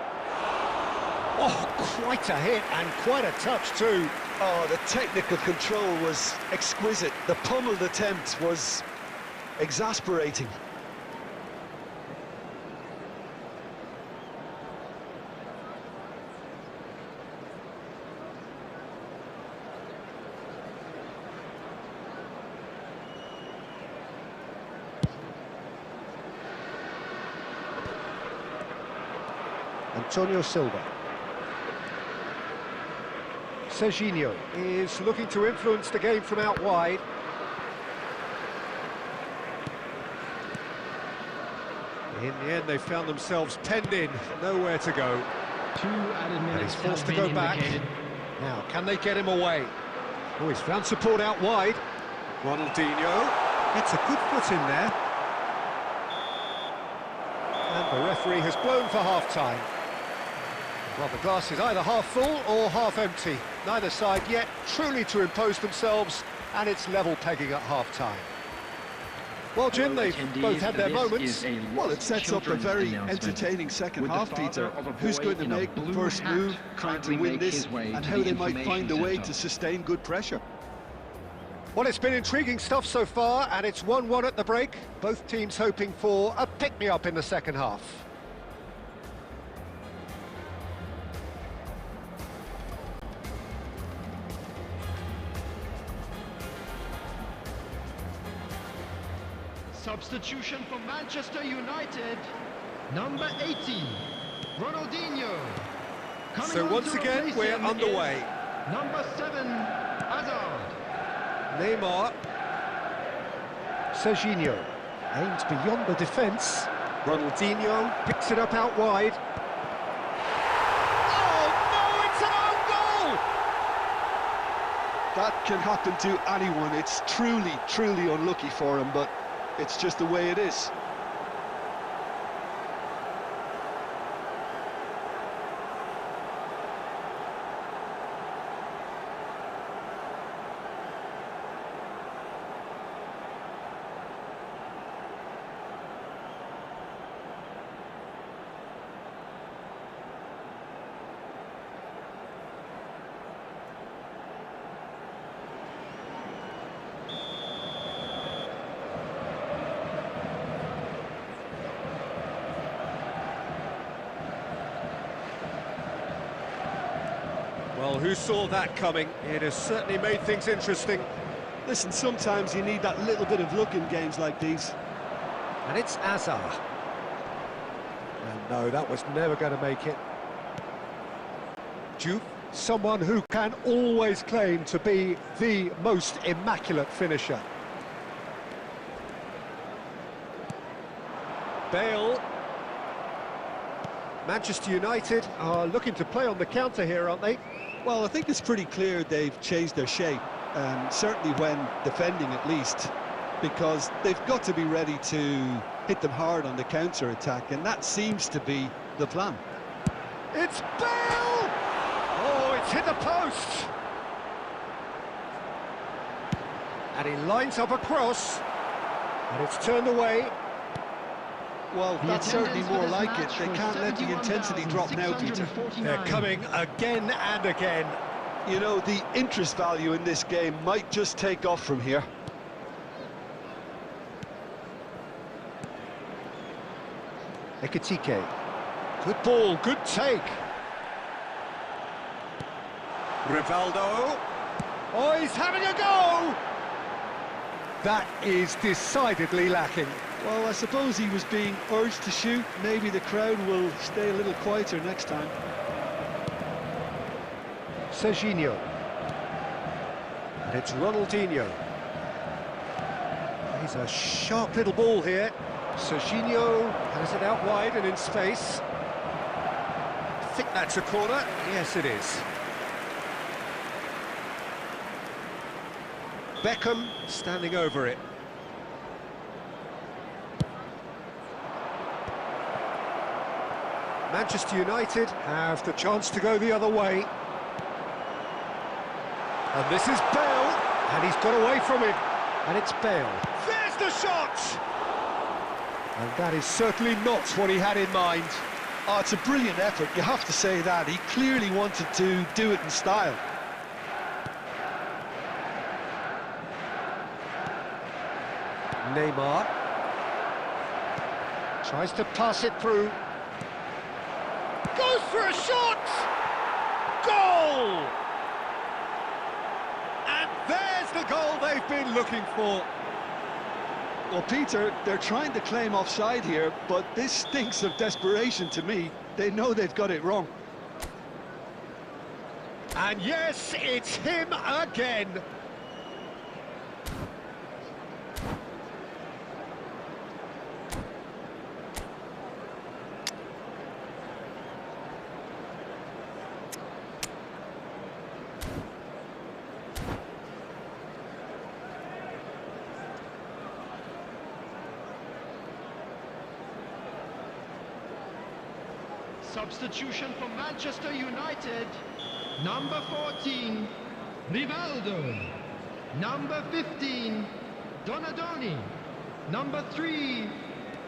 Oh, quite a hit and quite a touch too. Oh, the technical control was exquisite. The pummeled attempt was exasperating. Antonio Silva. Serginho is looking to influence the game from out wide. In the end, they found themselves penned in, nowhere to go. 2 added And minutes he's forced to have go been back. indicated. Now, can they get him away? Oh, he's found support out wide. Ronaldinho gets a good foot in there. And the referee has blown for half-time. Well, the glass is either half full or half empty. Neither side yet truly to impose themselves, and it's level pegging at half-time. Well, Jim, they've both had their moments. Well, it sets up a very entertaining second half, Peter. Who's going to make the first move, trying to win this, and how they might find a way to sustain good pressure. Well, it's been intriguing stuff so far, and it's 1-1 at the break. Both teams hoping for a pick-me-up in the second half. Substitution for Manchester United. Number 80, Ronaldinho. Coming So on once to again, replace we're him underway. is Number 7, Hazard. Neymar. Serginho aims beyond the defence. Ronaldinho picks it up out wide. Oh, no, it's an own goal! That can happen to anyone. It's truly unlucky for him, but it's just the way it is. Well, who saw that coming? It has certainly made things interesting. Listen, sometimes you need that little bit of luck in games like these. And it's Hazard. And no, that was never going to make it. Juve, someone who can always claim to be the most immaculate finisher. Bale. Manchester United are looking to play on the counter here, aren't they? Well, I think it's pretty clear they've changed their shape, certainly when defending at least, because they've got to be ready to hit them hard on the counter-attack, and that seems to be the plan. It's Bale! Oh, it's hit the post! And he lines up a cross, and it's turned away. Well, that's certainly more like it. They can't let the intensity drop now, Peter. They're coming again and again. You know, the interest value in this game might just take off from here. Ekitike. Good ball, good take. Rivaldo. Oh, he's having a go! That is decidedly lacking. Well, I suppose he was being urged to shoot. Maybe the crowd will stay a little quieter next time. Serginho. And it's Ronaldinho. He's a sharp little ball here. Serginho has it out wide and in space. I think that's a corner. Yes, it is. Beckham standing over it. Manchester United have the chance to go the other way. And this is Bale, and he's got away from him. And it's Bale. There's the shot! And that is certainly not what he had in mind. Oh, it's a brilliant effort, you have to say that. He clearly wanted to do it in style. Neymar tries to pass it through. Goes for a shot! Goal! And there's the goal they've been looking for. Well, Peter, they're trying to claim offside here, but this stinks of desperation to me. They know they've got it wrong. And yes, it's him again. Substitution for Manchester United. Number 14, Rivaldo. Number 15, Donadoni. Number 3,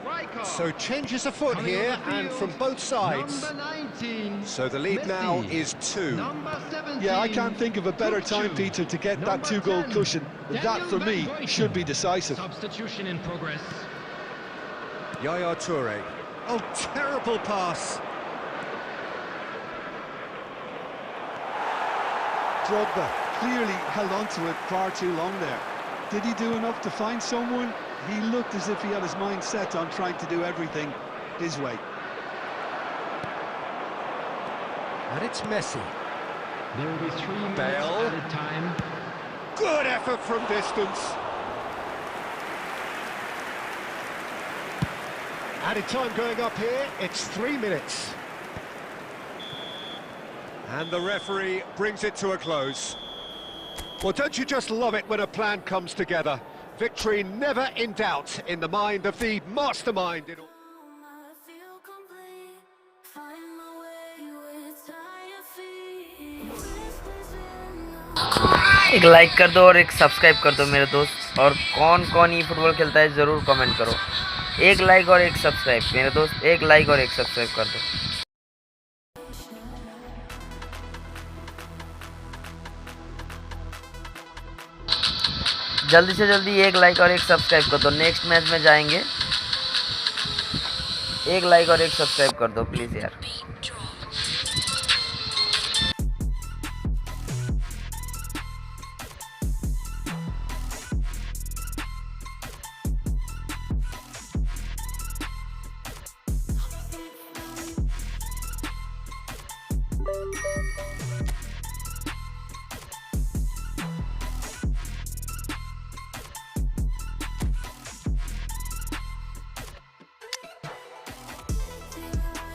Rijkaard. So changes afoot here, and from both sides. Number 19, So the lead Messi. now is 2. Number 17, Yeah, I can't think of a better time, Tuchel. Peter, to get that Number two-goal 10, cushion. That, Daniel for me, Van Breukelen. should be decisive. Substitution in progress. Yaya Toure. Oh, terrible pass. Drogba clearly held on to it far too long there. Did he do enough to find someone? He looked as if he had his mind set on trying to do everything his way. And it's Messi. There will be 3 minutes Bale. added time. Good effort from distance. Added time going up here, it's 3 minutes. And the referee brings it to a close. Well, don't you just love it when a plan comes together? Victory never in doubt in the mind of the mastermind. I feel complete. Find my way with tired feet. Whispers in the एक like कर दो और एक subscribe कर दो मेरे दोस्त। और कौन कौन ई फुटबॉल खेलता है ज़रूर कमेंट करो। एक लाइक और एक सब्सक्राइब मेरे दोस्त, एक लाइक और एक सब्सक्राइब कर दो। जल्दी से जल्दी एक लाइक और एक सब्सक्राइब कर दो। नेक्स्ट मैच में जाएंगे, एक लाइक और एक सब्सक्राइब कर दो प्लीज़ यार।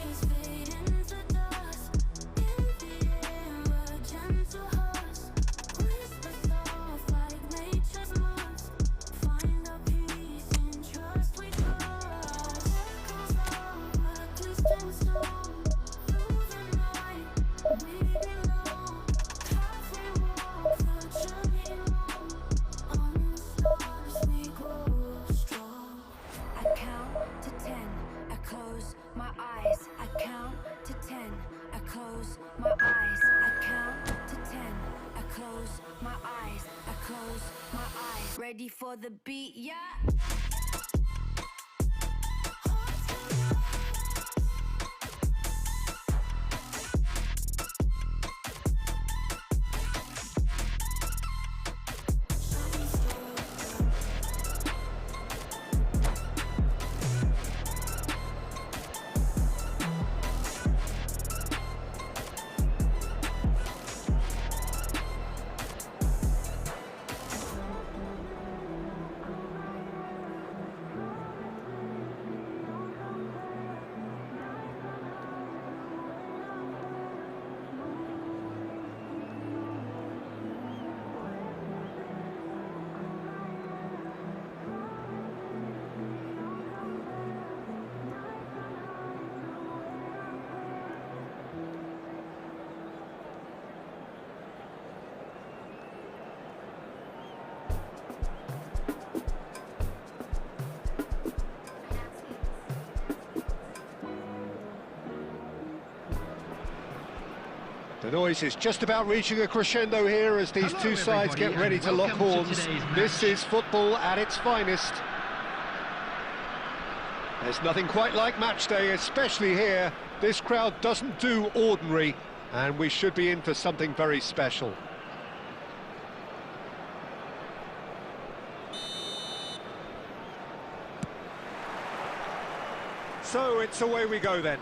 eyes fade into dust. In the air, a gentle hush. Whisper soft like nature's must. Find our peace in trust we trust. Echoes of a distant storm. Losing light, we belong. As we walk the journey long. On the stars we grow strong. I count to 10, I close my eyes. I count to 10, I close my eyes. I count to 10, I close my eyes. I close my eyes. Ready for the beat, yeah. The noise is just about reaching a crescendo here as these two sides get ready to lock horns. This is football at its finest. There's nothing quite like match day, especially here. This crowd doesn't do ordinary, and we should be in for something very special. So it's away we go then.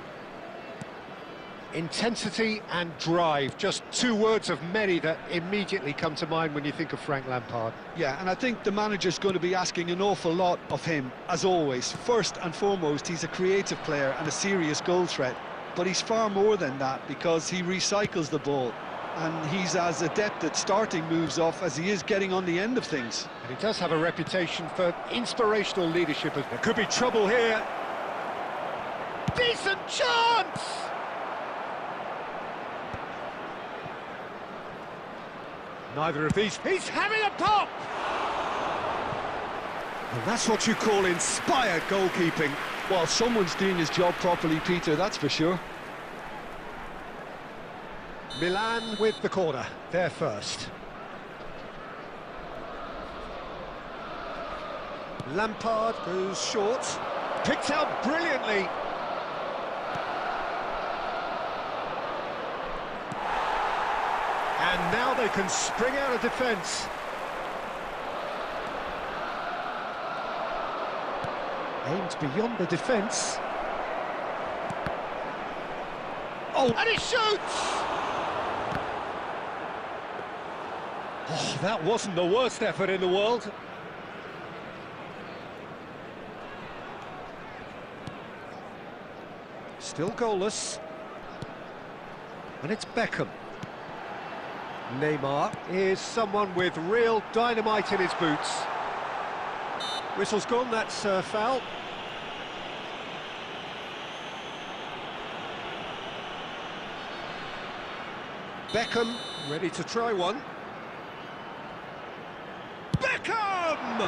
Intensity and drive, just two words of many that immediately come to mind when you think of Frank Lampard. Yeah, and I think the manager's going to be asking an awful lot of him, as always. First and foremost, he's a creative player and a serious goal threat. But he's far more than that, because he recycles the ball. And he's as adept at starting moves off as he is getting on the end of things. And he does have a reputation for inspirational leadership. There could be trouble here. Decent chance! Neither of these. He's having a pop! And that's what you call inspired goalkeeping. Well, someone's doing his job properly, Peter, that's for sure. Milan with the corner, they're first. Lampard goes short, picked out brilliantly. And now they can spring out of defence. Aimed beyond the defence. Oh, and he shoots! Oh, that wasn't the worst effort in the world. Still goalless. And it's Beckham. Neymar is someone with real dynamite in his boots. Whistle's gone, that's foul. Beckham ready to try one. Beckham!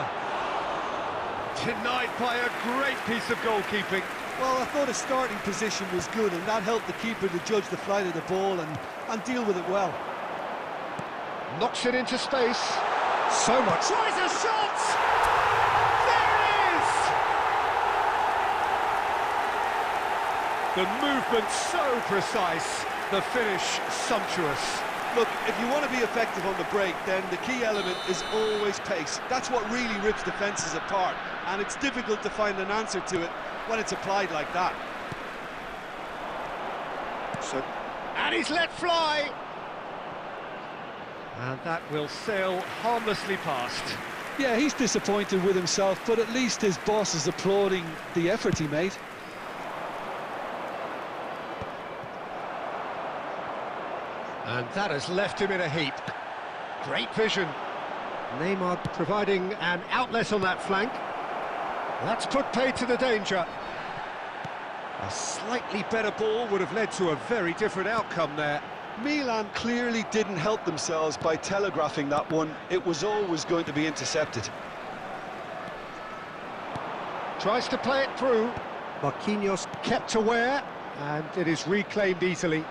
Denied by a great piece of goalkeeping. Well, I thought his starting position was good, and that helped the keeper to judge the flight of the ball and deal with it well. Knocks it into space. So much. Tries a shot! There it is! The movement so precise, the finish sumptuous. Look, if you want to be effective on the break, then the key element is always pace. That's what really rips defences apart, and it's difficult to find an answer to it when it's applied like that. So, and he's let fly! And that will sail harmlessly past. Yeah, he's disappointed with himself, but at least his boss is applauding the effort he made. And that has left him in a heap. Great vision. Neymar providing an outlet on that flank. That's put paid to the danger. A slightly better ball would have led to a very different outcome there. Milan clearly didn't help themselves by telegraphing that one. It was always going to be intercepted. Tries to play it through. Marquinhos kept aware, and it is reclaimed easily.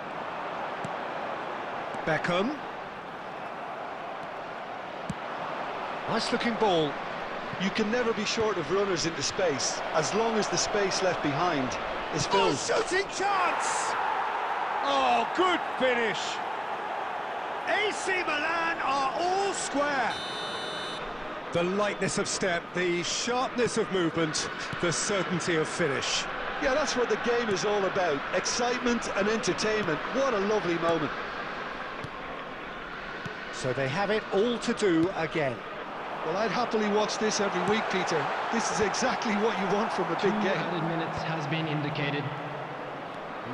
Beckham. Nice looking ball. You can never be short of runners into space, as long as the space left behind is filled. Oh, shooting chance! Oh, good finish. AC Milan are all square. The lightness of step, the sharpness of movement, the certainty of finish. Yeah, that's what the game is all about. Excitement and entertainment. What a lovely moment. So they have it all to do again. Well, I'd happily watch this every week, Peter. This is exactly what you want from a big 2 game. added minutes has been indicated.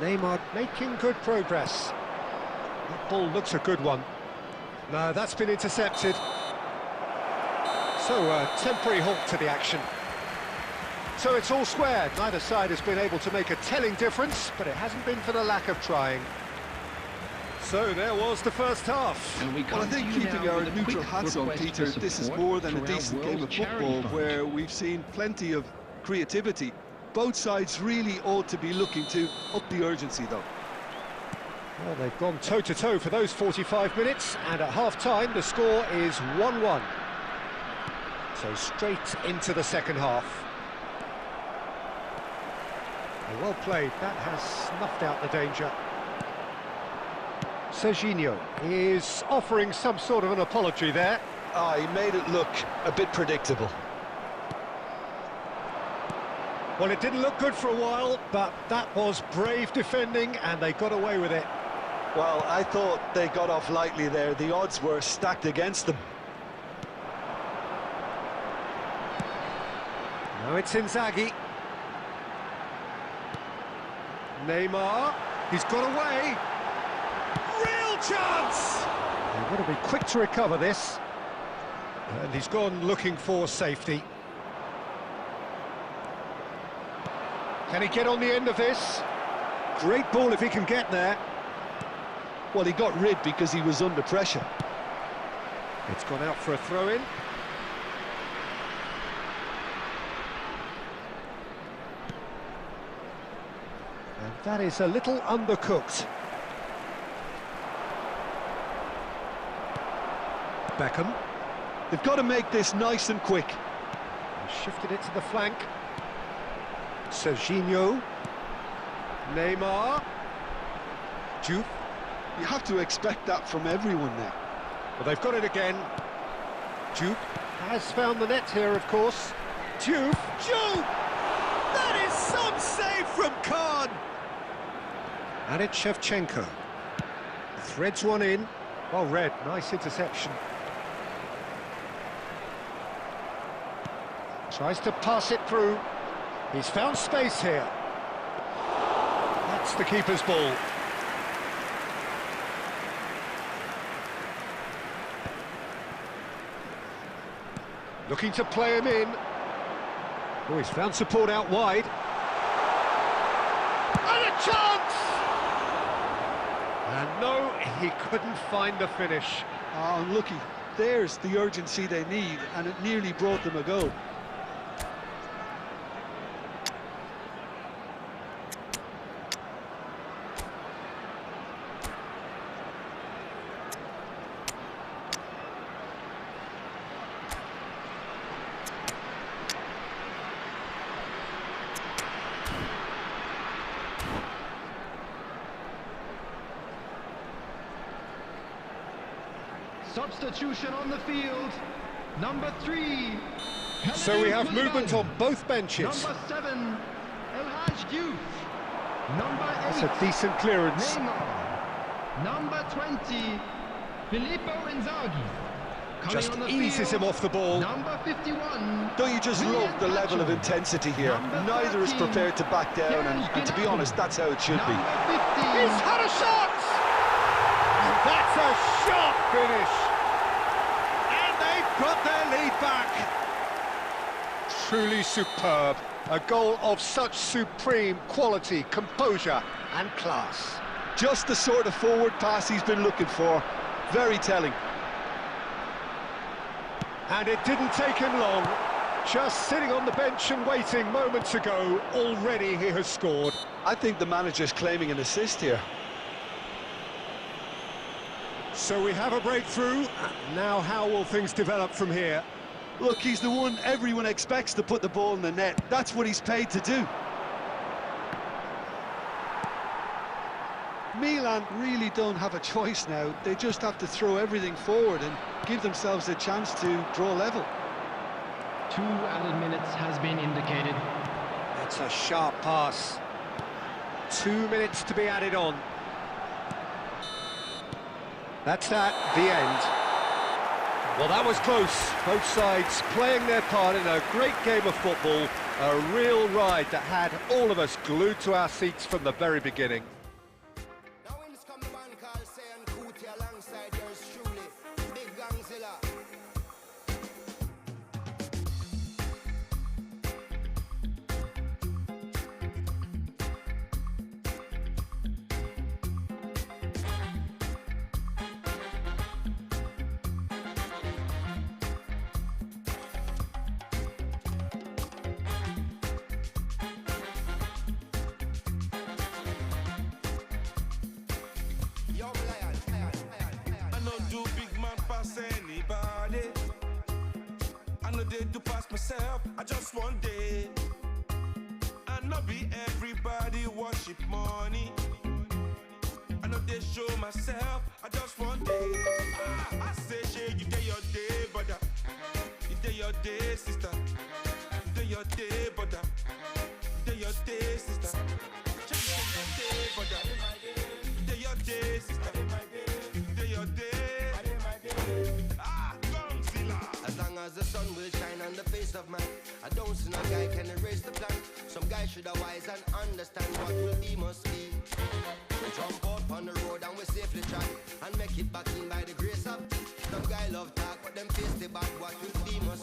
Neymar making good progress. That ball looks a good one. No, that's been intercepted. So a temporary halt to the action. So it's all square. Neither side has been able to make a telling difference, but it hasn't been for the lack of trying. So there was the first half. And we Well, I come to think you keeping now our with a neutral quick hats on, request Peter, for this is support more than to a our decent game World of Charity football Fund. where we've seen plenty of creativity. Both sides really ought to be looking to up the urgency, though. Well, they've gone toe-to-toe for those 45 minutes, and at half-time the score is 1-1. So straight into the second half. Well played, that has snuffed out the danger. Serginho is offering some sort of an apology there. He made it look a bit predictable. Well, it didn't look good for a while, but that was brave defending, and they got away with it. Well, I thought they got off lightly there. The odds were stacked against them. Now it's Inzaghi. Neymar, he's got away. Real chance! They've got to be quick to recover this. And he's gone looking for safety. Can he get on the end of this? Great ball if he can get there. Well, he got rid because he was under pressure. It's gone out for a throw-in. And that is a little undercooked. Beckham. They've got to make this nice and quick. He shifted it to the flank. Serginho. Neymar. Juve. You have to expect that from everyone now. Well, they've got it again. Juve has found the net here, of course. Juve. That is some save from Khan! And it's Shevchenko. Threads one in. Well read, nice interception. Tries to pass it through. He's found space here. That's the keeper's ball. Looking to play him in. Oh, he's found support out wide. And a chance! And no, he couldn't find the finish. Unlucky. There's the urgency they need, and it nearly brought them a goal. Substitution on the field. Number 3. So we have movement on both benches. Number 7. El Hadj Diouf. Number 8. That's a decent clearance. Neymar. Number 20. Filippo Inzaghi. Just eases him off the ball. Number 51. Don't you just love the level of intensity here? Neither is prepared to back down, and to be honest, that's how it should be. Number 15. He's had a shot! And that's a sharp finish. And they've got their lead back. Truly superb. A goal of such supreme quality, composure and class. Just the sort of forward pass he's been looking for. Very telling. And it didn't take him long. Just sitting on the bench and waiting moments ago, already he has scored. I think the manager's claiming an assist here. So we have a breakthrough. Now how will things develop from here? Look, he's the one everyone expects to put the ball in the net. That's what he's paid to do. Milan really don't have a choice now. They just have to throw everything forward and give themselves a chance to draw level. 2 added minutes has been indicated. That's a sharp pass. 2 minutes to be added on. That's that, the end. Well, that was close. Both sides playing their part in a great game of football. A real ride that had all of us glued to our seats from the very beginning. no do big man pass anybody. I know they do pass myself, I just one day. I know be everybody worship money. I know they show myself, I just one day. I say, shey, you day your day, brother. You day your day, sister. You day your day, brother. You day your day, sister. Check your day, brother. You day your day, sister. You day your day. As long as the sun will shine on the face of man, I don't see no guy can erase the plan. Some guy should have wise and understand what will be must be. We jump out on the road and we safely track and make it back in by the grace of. Some guy love talk, but them face the bad what will be must